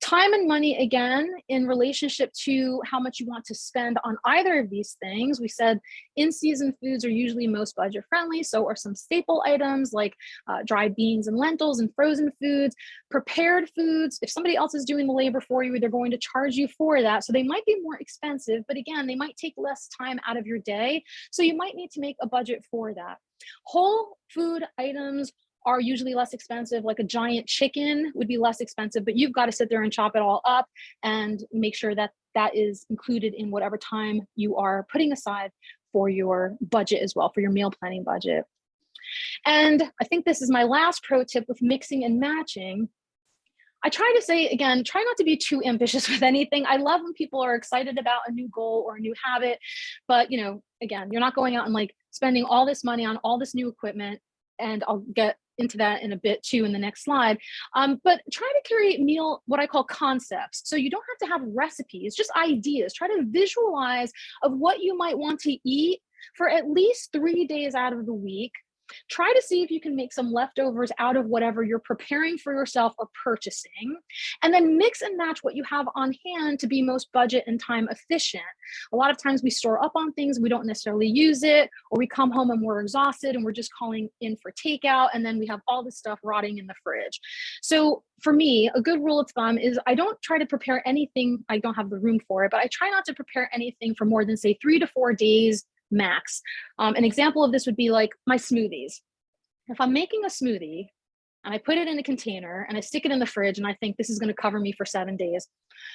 Time and money, again, in relationship to how much you want to spend on either of these things. We said in-season foods are usually most budget friendly. So are some staple items like dried beans and lentils and frozen foods. Prepared foods, if somebody else is doing the labor for you, they're going to charge you for that. So they might be more expensive, but again, they might take less time out of your day. So you might need to make a budget for that. Whole food items are usually less expensive. Like a giant chicken would be less expensive, but you've got to sit there and chop it all up and make sure that that is included in whatever time you are putting aside for your budget as well, for your meal planning budget. And I think this is my last pro tip with mixing and matching. I try to say, again, try not to be too ambitious with anything. I love when people are excited about a new goal or a new habit, but again, you're not going out and like spending all this money on all this new equipment. And I'll get into that in a bit too in the next slide. But try to create what I call concepts. So you don't have to have recipes, just ideas. Try to visualize of what you might want to eat for at least 3 days out of the week. Try to see if you can make some leftovers out of whatever you're preparing for yourself or purchasing, and then mix and match what you have on hand to be most budget and time efficient. A lot of times we store up on things, we don't necessarily use it, or we come home and we're exhausted and we're just calling in for takeout, and then we have all this stuff rotting in the fridge. So for me, a good rule of thumb is I don't try to prepare anything, I don't have the room for it, but I try not to prepare anything for more than say 3 to 4 days max. An example of this would be like my smoothies. If I'm making a smoothie and I put it in a container and I stick it in the fridge and I think this is going to cover me for 7 days,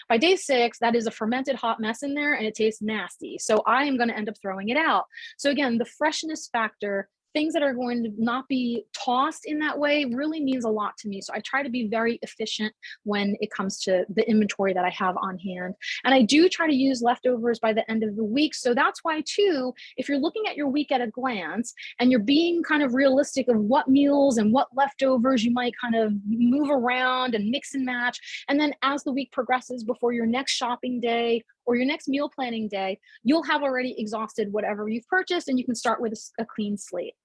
by day 6, that is a fermented hot mess in there and it tastes nasty. So I am going to end up throwing it out. So again, the freshness factor, things that are going to not be tossed in that way really means a lot to me. So I try to be very efficient when it comes to the inventory that I have on hand. And I do try to use leftovers by the end of the week. So that's why too, if you're looking at your week at a glance and you're being kind of realistic of what meals and what leftovers you might kind of move around and mix and match. And then as the week progresses before your next shopping day or your next meal planning day, you'll have already exhausted whatever you've purchased and you can start with a clean slate.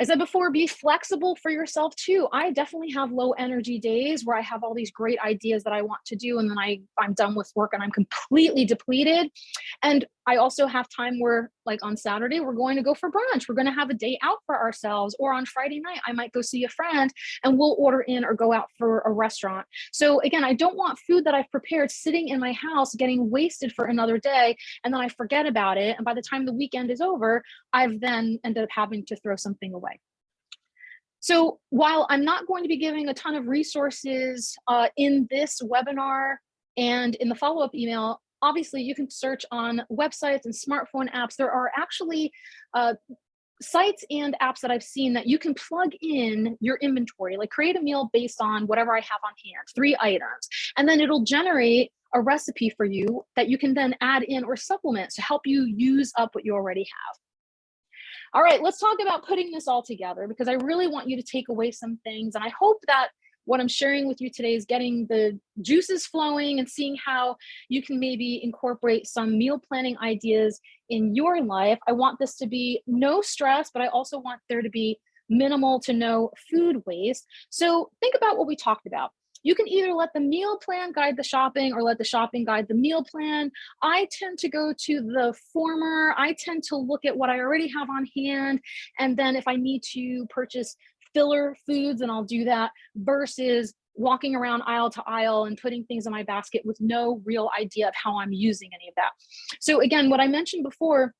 I said before, be flexible for yourself too. I definitely have low energy days where I have all these great ideas that I want to do, and then I'm done with work and I'm completely depleted. And I also have time where, like on Saturday, we're going to go for brunch. We're going to have a day out for ourselves. Or on Friday night, I might go see a friend and we'll order in or go out for a restaurant. So again, I don't want food that I've prepared sitting in my house getting wasted for another day, and then I forget about it. And by the time the weekend is over, I've then ended up having to throw something away. So while I'm not going to be giving a ton of resources in this webinar and in the follow-up email, obviously you can search on websites and smartphone apps. There are actually sites and apps that I've seen that you can plug in your inventory, like create a meal based on whatever I have on hand, 3 items, and then it'll generate a recipe for you that you can then add in or supplement to help you use up what you already have. All right, let's talk about putting this all together, because I really want you to take away some things. And I hope that what I'm sharing with you today is getting the juices flowing and seeing how you can maybe incorporate some meal planning ideas in your life. I want this to be no stress, but I also want there to be minimal to no food waste. So think about what we talked about. You can either let the meal plan guide the shopping or let the shopping guide the meal plan. I tend to go to the former. I tend to look at what I already have on hand. And then if I need to purchase filler foods, then I'll do that, versus walking around aisle to aisle and putting things in my basket with no real idea of how I'm using any of that. So again, what I mentioned before,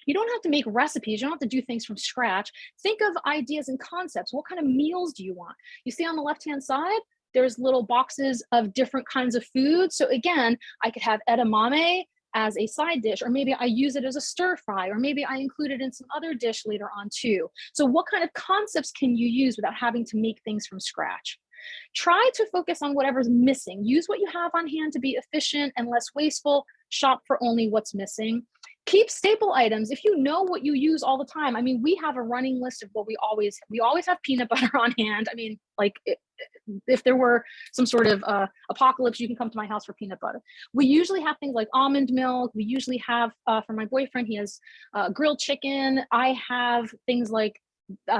you don't have to make recipes. You don't have to do things from scratch. Think of ideas and concepts. What kind of meals do you want? You see on the left-hand side, there's little boxes of different kinds of food. So again, I could have edamame as a side dish, or maybe I use it as a stir fry, or maybe I include it in some other dish later on too. So what kind of concepts can you use without having to make things from scratch? Try to focus on whatever's missing. Use what you have on hand to be efficient and less wasteful. Shop for only what's missing. Keep staple items. If you know what you use all the time, I mean, we have a running list of what we always have peanut butter on hand. I mean, like if there were some sort of apocalypse, you can come to my house for peanut butter. We usually have things like almond milk. We usually have, for my boyfriend, he has grilled chicken. I have things like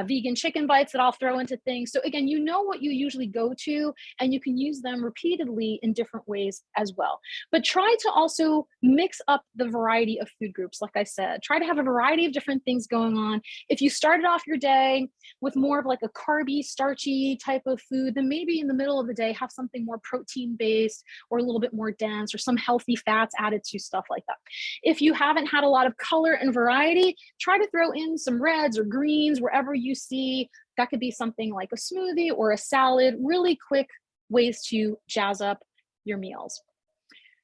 vegan chicken bites that I'll throw into things. So again, you know what you usually go to, and you can use them repeatedly in different ways as well. But try to also mix up the variety of food groups. Like I said, try to have a variety of different things going on. If you started off your day with more of like a carby, starchy type of food, then maybe in the middle of the day, have something more protein based or a little bit more dense, or some healthy fats added to, stuff like that. If you haven't had a lot of color and variety, try to throw in some reds or greens wherever you see. That could be something like a smoothie or a salad. Really quick ways to jazz up your meals.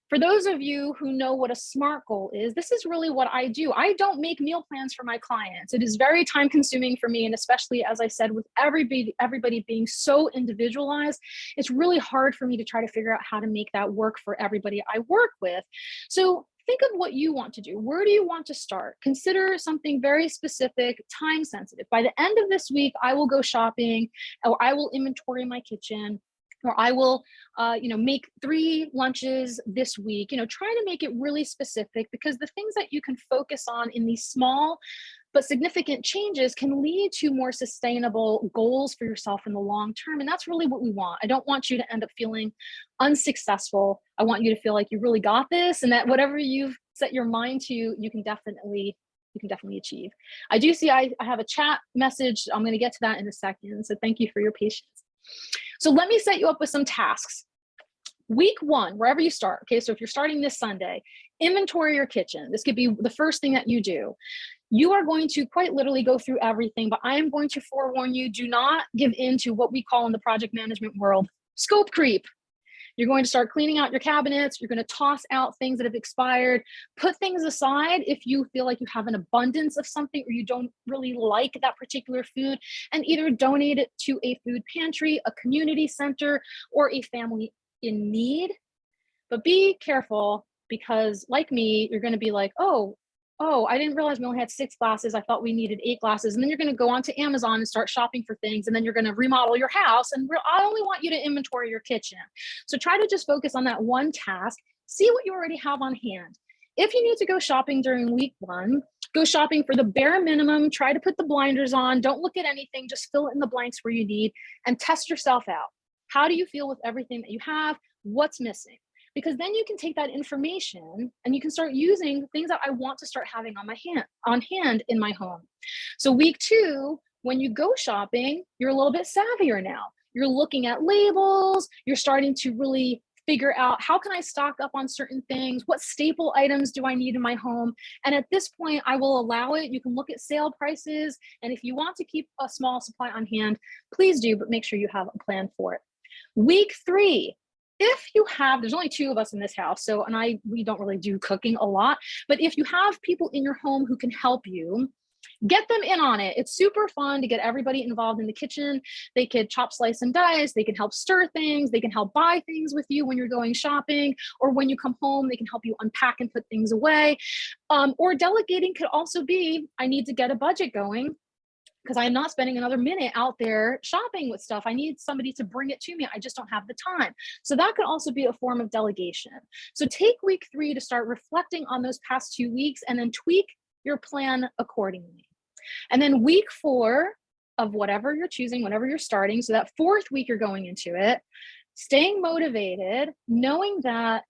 For those of you who know what a SMART goal is, this is really what I do. I don't make meal plans for my clients. It is very time consuming for me. And especially, as I said, with everybody being so individualized, it's really hard for me to try to figure out how to make that work for everybody I work with. So think of what you want to do. Where do you want to start? Consider something very specific, time sensitive. By the end of this week, I will go shopping, or I will inventory my kitchen, or I will, make 3 lunches this week. Try to make it really specific, because the things that you can focus on in these small but significant changes can lead to more sustainable goals for yourself in the long term. And that's really what we want. I don't want you to end up feeling unsuccessful. I want you to feel like you really got this, and that whatever you've set your mind to, you can definitely achieve. I do see I have a chat message. I'm going to get to that in a second. So thank you for your patience. So let me set you up with some tasks. Week 1, wherever you start. Okay, so if you're starting this Sunday, inventory your kitchen. This could be the first thing that you do. You are going to quite literally go through everything, but I am going to forewarn you, do not give in to what we call in the project management world scope creep. You're going to start cleaning out your cabinets. You're going to toss out things that have expired. Put things aside if you feel like you have an abundance of something, or you don't really like that particular food, and either donate it to a food pantry, a community center, or a family in need. But be careful, because like me, you're going to be like, oh, I didn't realize we only had 6 glasses. I thought we needed 8 glasses. And then you're going to go onto Amazon and start shopping for things. And then you're going to remodel your house. And I only want you to inventory your kitchen. So try to just focus on that one task. See what you already have on hand. If you need to go shopping during week 1, Go shopping for the bare minimum. Try to put the blinders on. Don't look at anything. Just fill in the blanks where you need and test yourself out. How do you feel with everything that you have? What's missing? Because then you can take that information and you can start using things that I want to start having on hand in my home. So week 2, when you go shopping, you're a little bit savvier now. You're looking at labels. You're starting to really figure out, how can I stock up on certain things? What staple items do I need in my home? And at this point, I will allow it. You can look at sale prices. And if you want to keep a small supply on hand, please do, but make sure you have a plan for it. Week 3, if you have, there's only 2 of us in this house, so, and we don't really do cooking a lot, but if you have people in your home who can help you, get them in on it. It's super fun to get everybody involved in the kitchen. They could chop, slice, and dice. They can help stir things. They can help buy things with you when you're going shopping, or when you come home, they can help you unpack and put things away. Or delegating could also be, I need to get a budget going, because I'm not spending another minute out there shopping with stuff. I need somebody to bring it to me. I just don't have the time. So that could also be a form of delegation. So take week 3 to start reflecting on those past 2 weeks and then tweak your plan accordingly. And then week 4 of whatever you're choosing, whenever you're starting, so that 4th week you're going into it, staying motivated, knowing that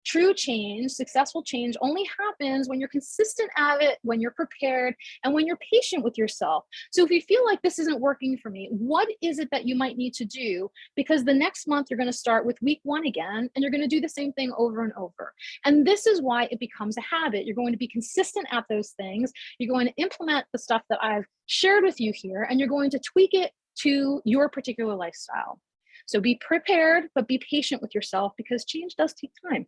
true change, successful change only happens when you're consistent at it, when you're prepared, and when you're patient with yourself. So if you feel like this isn't working for me, what is it that you might need to do? Because the next month you're going to start with week 1 again, and you're going to do the same thing over and over. And this is why it becomes a habit. You're going to be consistent at those things. You're going to implement the stuff that I've shared with you here, and you're going to tweak it to your particular lifestyle. So be prepared, but be patient with yourself, because change does take time.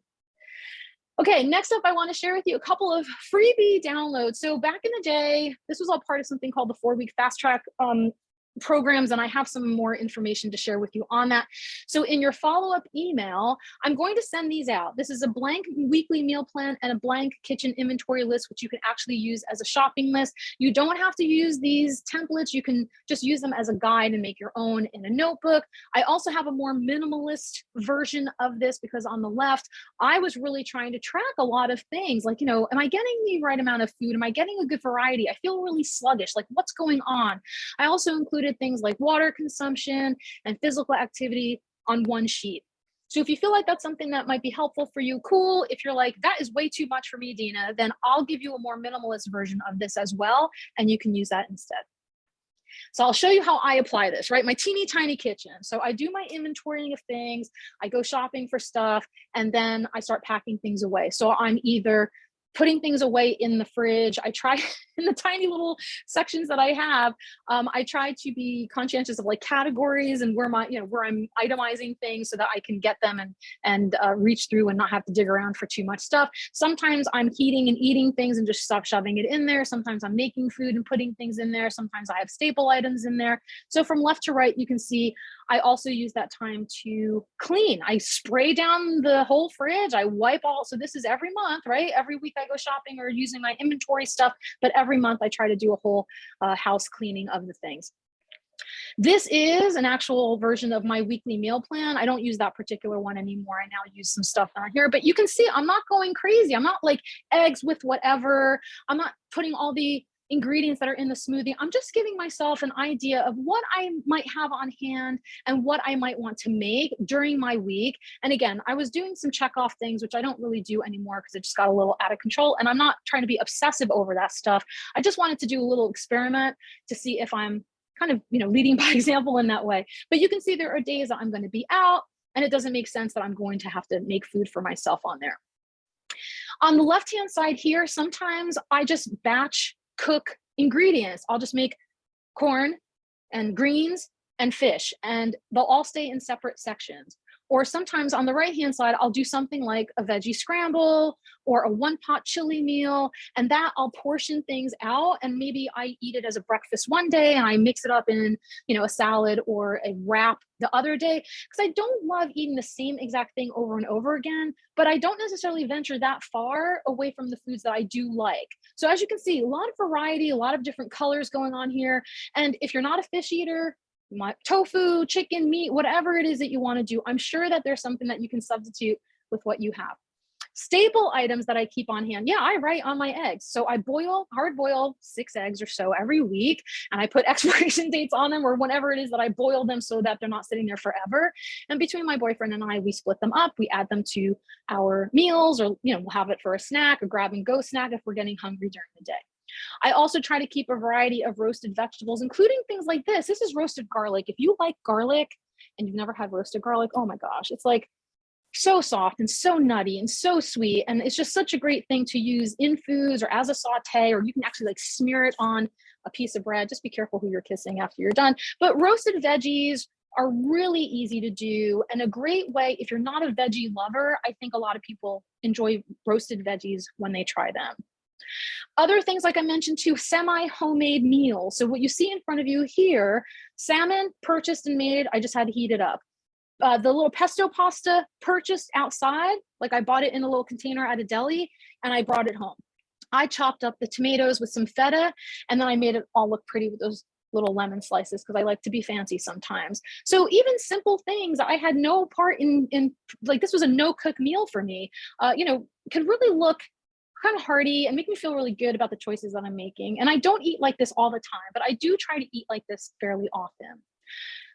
Okay, next up, I want to share with you a couple of freebie downloads. So back in the day, this was all part of something called the 4-week fast track programs, and I have some more information to share with you on that. So in your follow-up email, I'm going to send these out. This is a blank weekly meal plan and a blank kitchen inventory list, which you can actually use as a shopping list. You don't have to use these templates. You can just use them as a guide and make your own in a notebook. I also have a more minimalist version of this, because on the left, I was really trying to track a lot of things like, am I getting the right amount of food? Am I getting a good variety? I feel really sluggish. Like, what's going on? I also included things like water consumption and physical activity on one sheet. So if you feel like that's something that might be helpful for you, cool. If you're like, that is way too much for me, Dina, then I'll give you a more minimalist version of this as well, and you can use that instead. So I'll show you how I apply this, right? My teeny tiny kitchen. So I do my inventorying of things, I go shopping for stuff, and then I start packing things away. So I'm either putting things away in the fridge. I try in the tiny little sections that I have. I try to be conscientious of like categories and where where I'm itemizing things so that I can get them and reach through and not have to dig around for too much stuff. Sometimes I'm heating and eating things and just stop shoving it in there. Sometimes I'm making food and putting things in there. Sometimes I have staple items in there. So from left to right, you can see I also use that time to clean. I spray down the whole fridge. I wipe all. So this is every month, right? Every week I go shopping or using my inventory stuff, but every month I try to do a whole house cleaning of the things. This is an actual version of my weekly meal plan. I don't use that particular one anymore. I now use some stuff on here, but you can see I'm not going crazy. I'm not like eggs with whatever. I'm not putting all the ingredients that are in the smoothie. I'm just giving myself an idea of what I might have on hand and what I might want to make during my week. And again, I was doing some check off things, which I don't really do anymore because it just got a little out of control. And I'm not trying to be obsessive over that stuff. I just wanted to do a little experiment to see if I'm kind of, leading by example in that way. But you can see there are days that I'm going to be out and it doesn't make sense that I'm going to have to make food for myself on there. On the left-hand side here, sometimes I just batch cook ingredients. I'll just make corn and greens and fish, and they'll all stay in separate sections. Or sometimes on the right-hand side, I'll do something like a veggie scramble or a one-pot chili meal, and that I'll portion things out, and maybe I eat it as a breakfast one day and I mix it up in, a salad or a wrap the other day, because I don't love eating the same exact thing over and over again, but I don't necessarily venture that far away from the foods that I do like. So as you can see, a lot of variety, a lot of different colors going on here. And if you're not a fish eater, tofu, chicken, meat, whatever it is that you want to do, I'm sure that there's something that you can substitute with what you have. Staple items that I keep on hand. Yeah, I write on my eggs. So I hard boil 6 eggs or so every week, and I put expiration dates on them or whenever it is that I boil them so that they're not sitting there forever. And between my boyfriend and I, we split them up. We add them to our meals, or, we'll have it for a snack, a grab and go snack if we're getting hungry during the day. I also try to keep a variety of roasted vegetables, including things like this. This is roasted garlic. If you like garlic and you've never had roasted garlic, oh my gosh, it's like so soft and so nutty and so sweet. And it's just such a great thing to use in foods or as a saute, or you can actually like smear it on a piece of bread. Just be careful who you're kissing after you're done. But roasted veggies are really easy to do, and a great way, if you're not a veggie lover, I think a lot of people enjoy roasted veggies when they try them. Other things, like I mentioned too, semi-homemade meals. So what you see in front of you here, salmon purchased and made, I just had to heat it up. The little pesto pasta purchased outside, like I bought it in a little container at a deli and I brought it home. I chopped up the tomatoes with some feta, and then I made it all look pretty with those little lemon slices because I like to be fancy sometimes. So even simple things, I had no part in like, this was a no cook meal for me, could really look kind of hearty and make me feel really good about the choices that I'm making. And I don't eat like this all the time, but I do try to eat like this fairly often.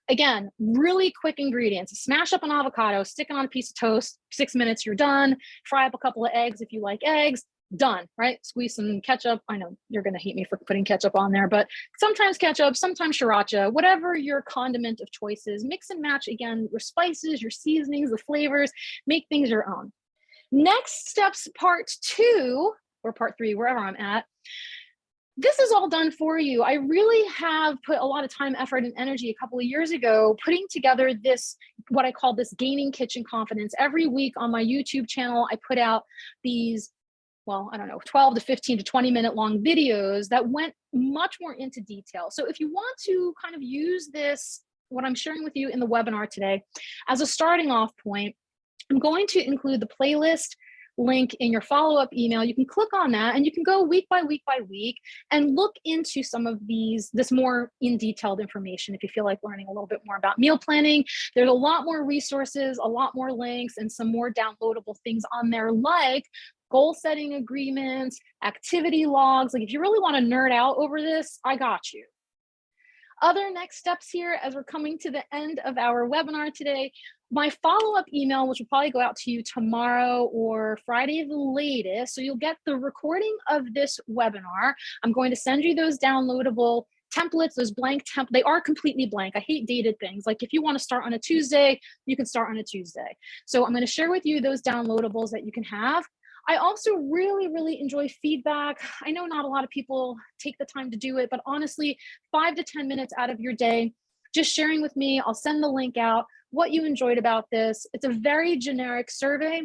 Again, really quick ingredients. Smash up an avocado, stick it on a piece of toast, 6 minutes, you're done. Fry up a couple of eggs if you like eggs, done, right? Squeeze some ketchup. I know you're going to hate me for putting ketchup on there, but sometimes ketchup, sometimes sriracha, whatever your condiment of choice is, mix and match, again, your spices, your seasonings, the flavors, make things your own. Next steps, part 2 or part 3, wherever I'm at. This is all done for you. I really have put a lot of time, effort, and energy a couple of years ago putting together this, what I call this gaining kitchen confidence. Every week on my YouTube channel, I put out these, 12 to 15 to 20 minute long videos that went much more into detail. So if you want to kind of use this, what I'm sharing with you in the webinar today, as a starting off point, I'm going to include the playlist link in your follow-up email. You can click on that and you can go week by week by week and look into some of this more in detailed information if you feel like learning a little bit more about meal planning. There's a lot more resources, a lot more links, and some more downloadable things on there, like goal setting agreements, activity logs. Like if you really want to nerd out over this, I got you. Other next steps here as we're coming to the end of our webinar today, my follow-up email, which will probably go out to you tomorrow or Friday the latest. So you'll get the recording of this webinar. I'm going to send you those downloadable templates, those blank templates. They are completely blank. I hate dated things. Like if you want to start on a Tuesday, you can start on a Tuesday. So I'm going to share with you those downloadables that you can have. I also really, really enjoy feedback. I know not a lot of people take the time to do it, but honestly, 5 to 10 minutes out of your day, just sharing with me. I'll send the link out, what you enjoyed about this. It's a very generic survey,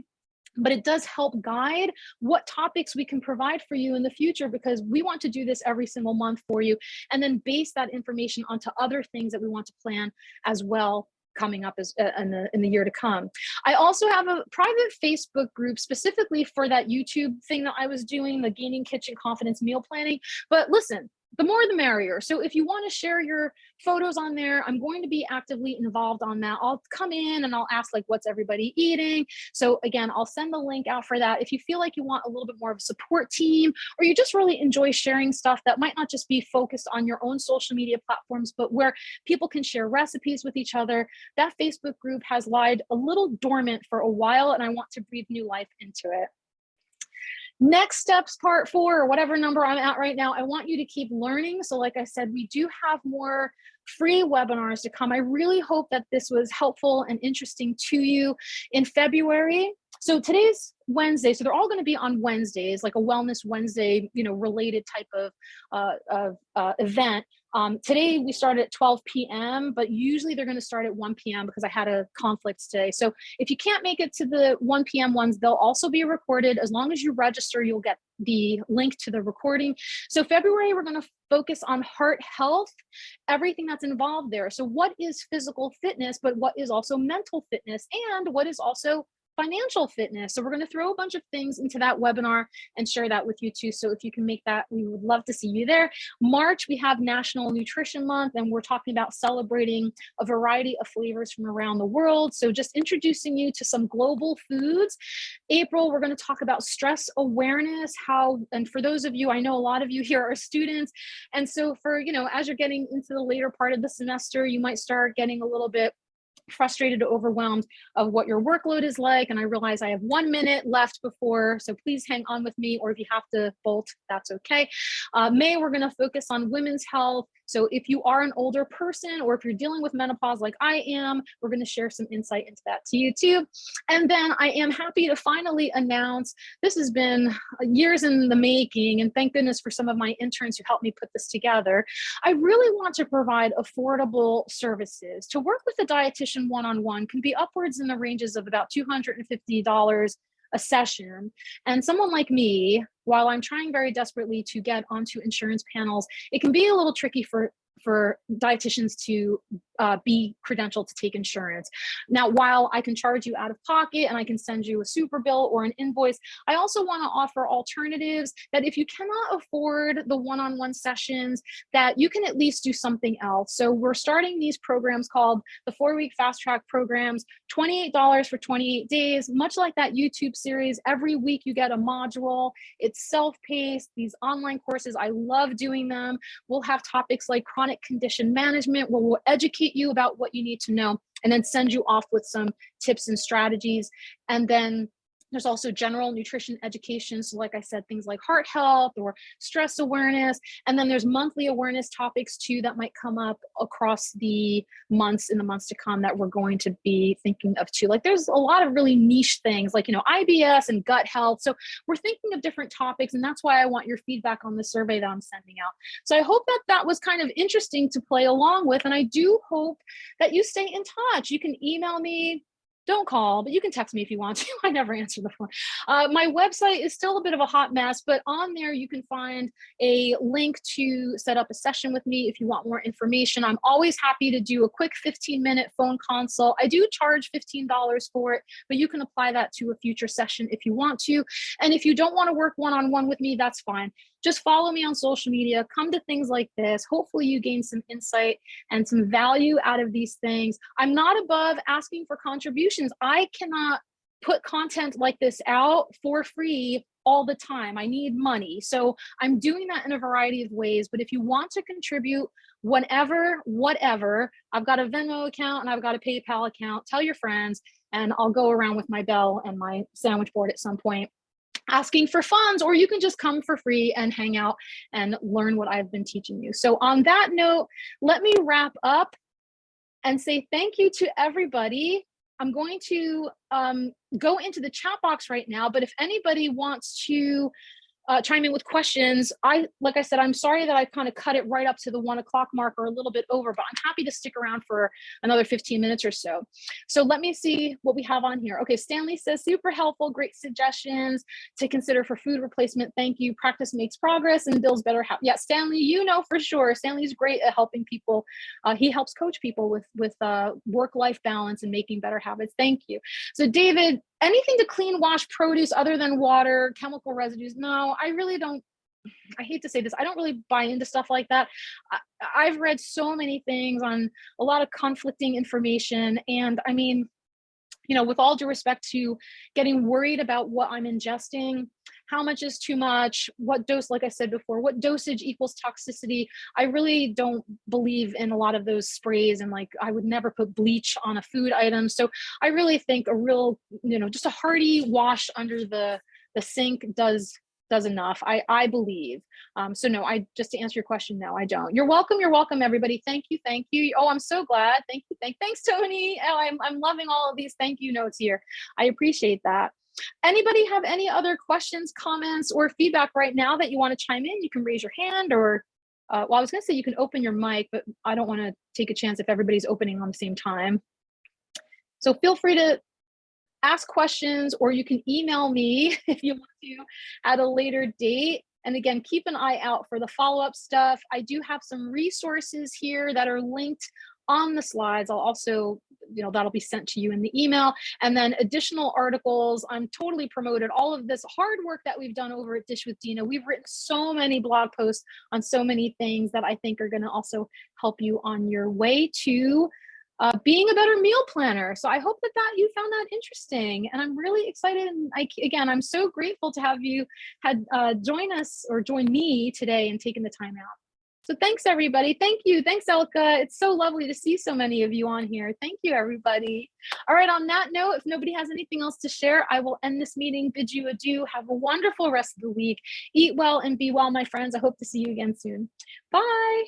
but it does help guide what topics we can provide for you in the future, because we want to do this every single month for you and then base that information onto other things that we want to plan as well coming up as in the year to come. I also have a private Facebook group specifically for that YouTube thing that I was doing, the Gaining Kitchen Confidence meal planning. But listen, the more the merrier. So if you want to share your photos on there, I'm going to be actively involved on that. I'll come in and I'll ask like, what's everybody eating? So again, I'll send the link out for that. If you feel like you want a little bit more of a support team, or you just really enjoy sharing stuff that might not just be focused on your own social media platforms, but where people can share recipes with each other, that Facebook group has lied a little dormant for a while, and I want to breathe new life into it. Next steps, part 4, or whatever number I'm at right now, I want you to keep learning. So like I said, we do have more free webinars to come. I really hope that this was helpful and interesting to you. In February, so today's Wednesday, so they're all going to be on Wednesdays, like a Wellness Wednesday, related type of event. Today we started at 12 p.m., but usually they're going to start at 1 p.m. because I had a conflict today. So if you can't make it to the 1 p.m. ones, they'll also be recorded. As long as you register, you'll get the link to the recording. So February, we're going to focus on heart health, everything that's involved there. So what is physical fitness, but what is also mental fitness, and what is also financial fitness. So we're going to throw a bunch of things into that webinar and share that with you too. So if you can make that, we would love to see you there. March, we have National Nutrition Month, and we're talking about celebrating a variety of flavors from around the world. So just introducing you to some global foods. April, we're going to talk about stress awareness, and for those of you, I know a lot of you here are students. And so for, as you're getting into the later part of the semester, you might start getting a little bit frustrated or overwhelmed of what your workload is like. And I realize I have 1 minute left before, so please hang on with me, or if you have to bolt, that's okay. May, we're going to focus on women's health. So if you are an older person, or if you're dealing with menopause like I am, we're going to share some insight into that to you too. And then I am happy to finally announce, this has been years in the making, and thank goodness for some of my interns who helped me put this together. I really want to provide affordable services. To work with a dietitian one-on-one can be upwards in the ranges of about $250 a session. And someone like me, while I'm trying very desperately to get onto insurance panels, it can be a little tricky for dietitians to be credentialed to take insurance. Now, while I can charge you out of pocket and I can send you a super bill or an invoice, I also want to offer alternatives that if you cannot afford the one-on-one sessions, that you can at least do something else. So we're starting these programs called the 4-week fast track programs, $28 for 28 days, much like that YouTube series. Every week you get a module. It's self-paced, these online courses. I love doing them. We'll have topics like chronic condition management, where we'll educate you about what you need to know and then send you off with some tips and strategies. And then there's also general nutrition education. So like I said, things like heart health or stress awareness. And then there's monthly awareness topics too that might come up across the months, in the months to come, that we're going to be thinking of too. Like there's a lot of really niche things like, IBS and gut health. So we're thinking of different topics, and that's why I want your feedback on the survey that I'm sending out. So I hope that that was kind of interesting to play along with. And I do hope that you stay in touch. You can email me. Don't call, but you can text me if you want to. I never answer the phone. My website is still a bit of a hot mess, but on there you can find a link to set up a session with me if you want more information. I'm always happy to do a quick 15-minute phone consult. I do charge $15 for it, but you can apply that to a future session if you want to. And if you don't want to work one-on-one with me, that's fine. Just follow me on social media, come to things like this. Hopefully you gain some insight and some value out of these things. I'm not above asking for contributions. I cannot put content like this out for free all the time. I need money. So I'm doing that in a variety of ways. But if you want to contribute whenever, whatever, I've got a Venmo account and I've got a PayPal account. Tell your friends, and I'll go around with my bell and my sandwich board at some point asking for funds, or you can just come for free and hang out and learn what I've been teaching you. So on that note, let me wrap up and say thank you to everybody. I'm going to go into the chat box right now, but if anybody wants to chime in with questions, like I said, I'm sorry that I kind of cut it right up to the 1 o'clock mark or a little bit over, but I'm happy to stick around for another 15 minutes or so. So let me see what we have on here. Okay, Stanley says, super helpful, great suggestions to consider for food replacement. Thank you. Practice makes progress and builds better habits. Yeah, Stanley, for sure. Stanley's great at helping people. He helps coach people with work-life balance and making better habits. Thank you. So David, anything to clean wash produce other than water, chemical residues? No, I really don't. I hate to say this. I don't really buy into stuff like that. I've read so many things on a lot of conflicting information. And I mean, with all due respect to getting worried about what I'm ingesting, how much is too much, what dose, like I said before, what dosage equals toxicity. I really don't believe in a lot of those sprays, and like I would never put bleach on a food item. So I really think a real, just a hearty wash under the sink does enough, I believe. So no, just to answer your question, no, I don't. You're welcome, everybody. Thank you. Oh, I'm so glad. Thank you. Thanks, Tony. Oh, I'm loving all of these thank you notes here. I appreciate that. Anybody have any other questions, comments, or feedback right now that you want to chime in? You can raise your hand, or I was going to say you can open your mic, but I don't want to take a chance if everybody's opening on the same time. So feel free to ask questions, or you can email me if you want to at a later date. And again, keep an eye out for the follow-up stuff. I do have some resources here that are linked on the slides. I'll also that'll be sent to you in the email. And then additional articles. I'm totally promoted all of this hard work that we've done over at Dish with Dina. We've written so many blog posts on so many things that I think are going to also help you on your way to being a better meal planner. So I hope that you found that interesting, and I'm really excited. And again, I'm so grateful to have you join us or join me today and taking the time out. So thanks, everybody. Thank you. Thanks, Elka. It's so lovely to see so many of you on here. Thank you, everybody. All right, on that note, if nobody has anything else to share, I will end this meeting, bid you adieu. Have a wonderful rest of the week. Eat well and be well, my friends. I hope to see you again soon. Bye.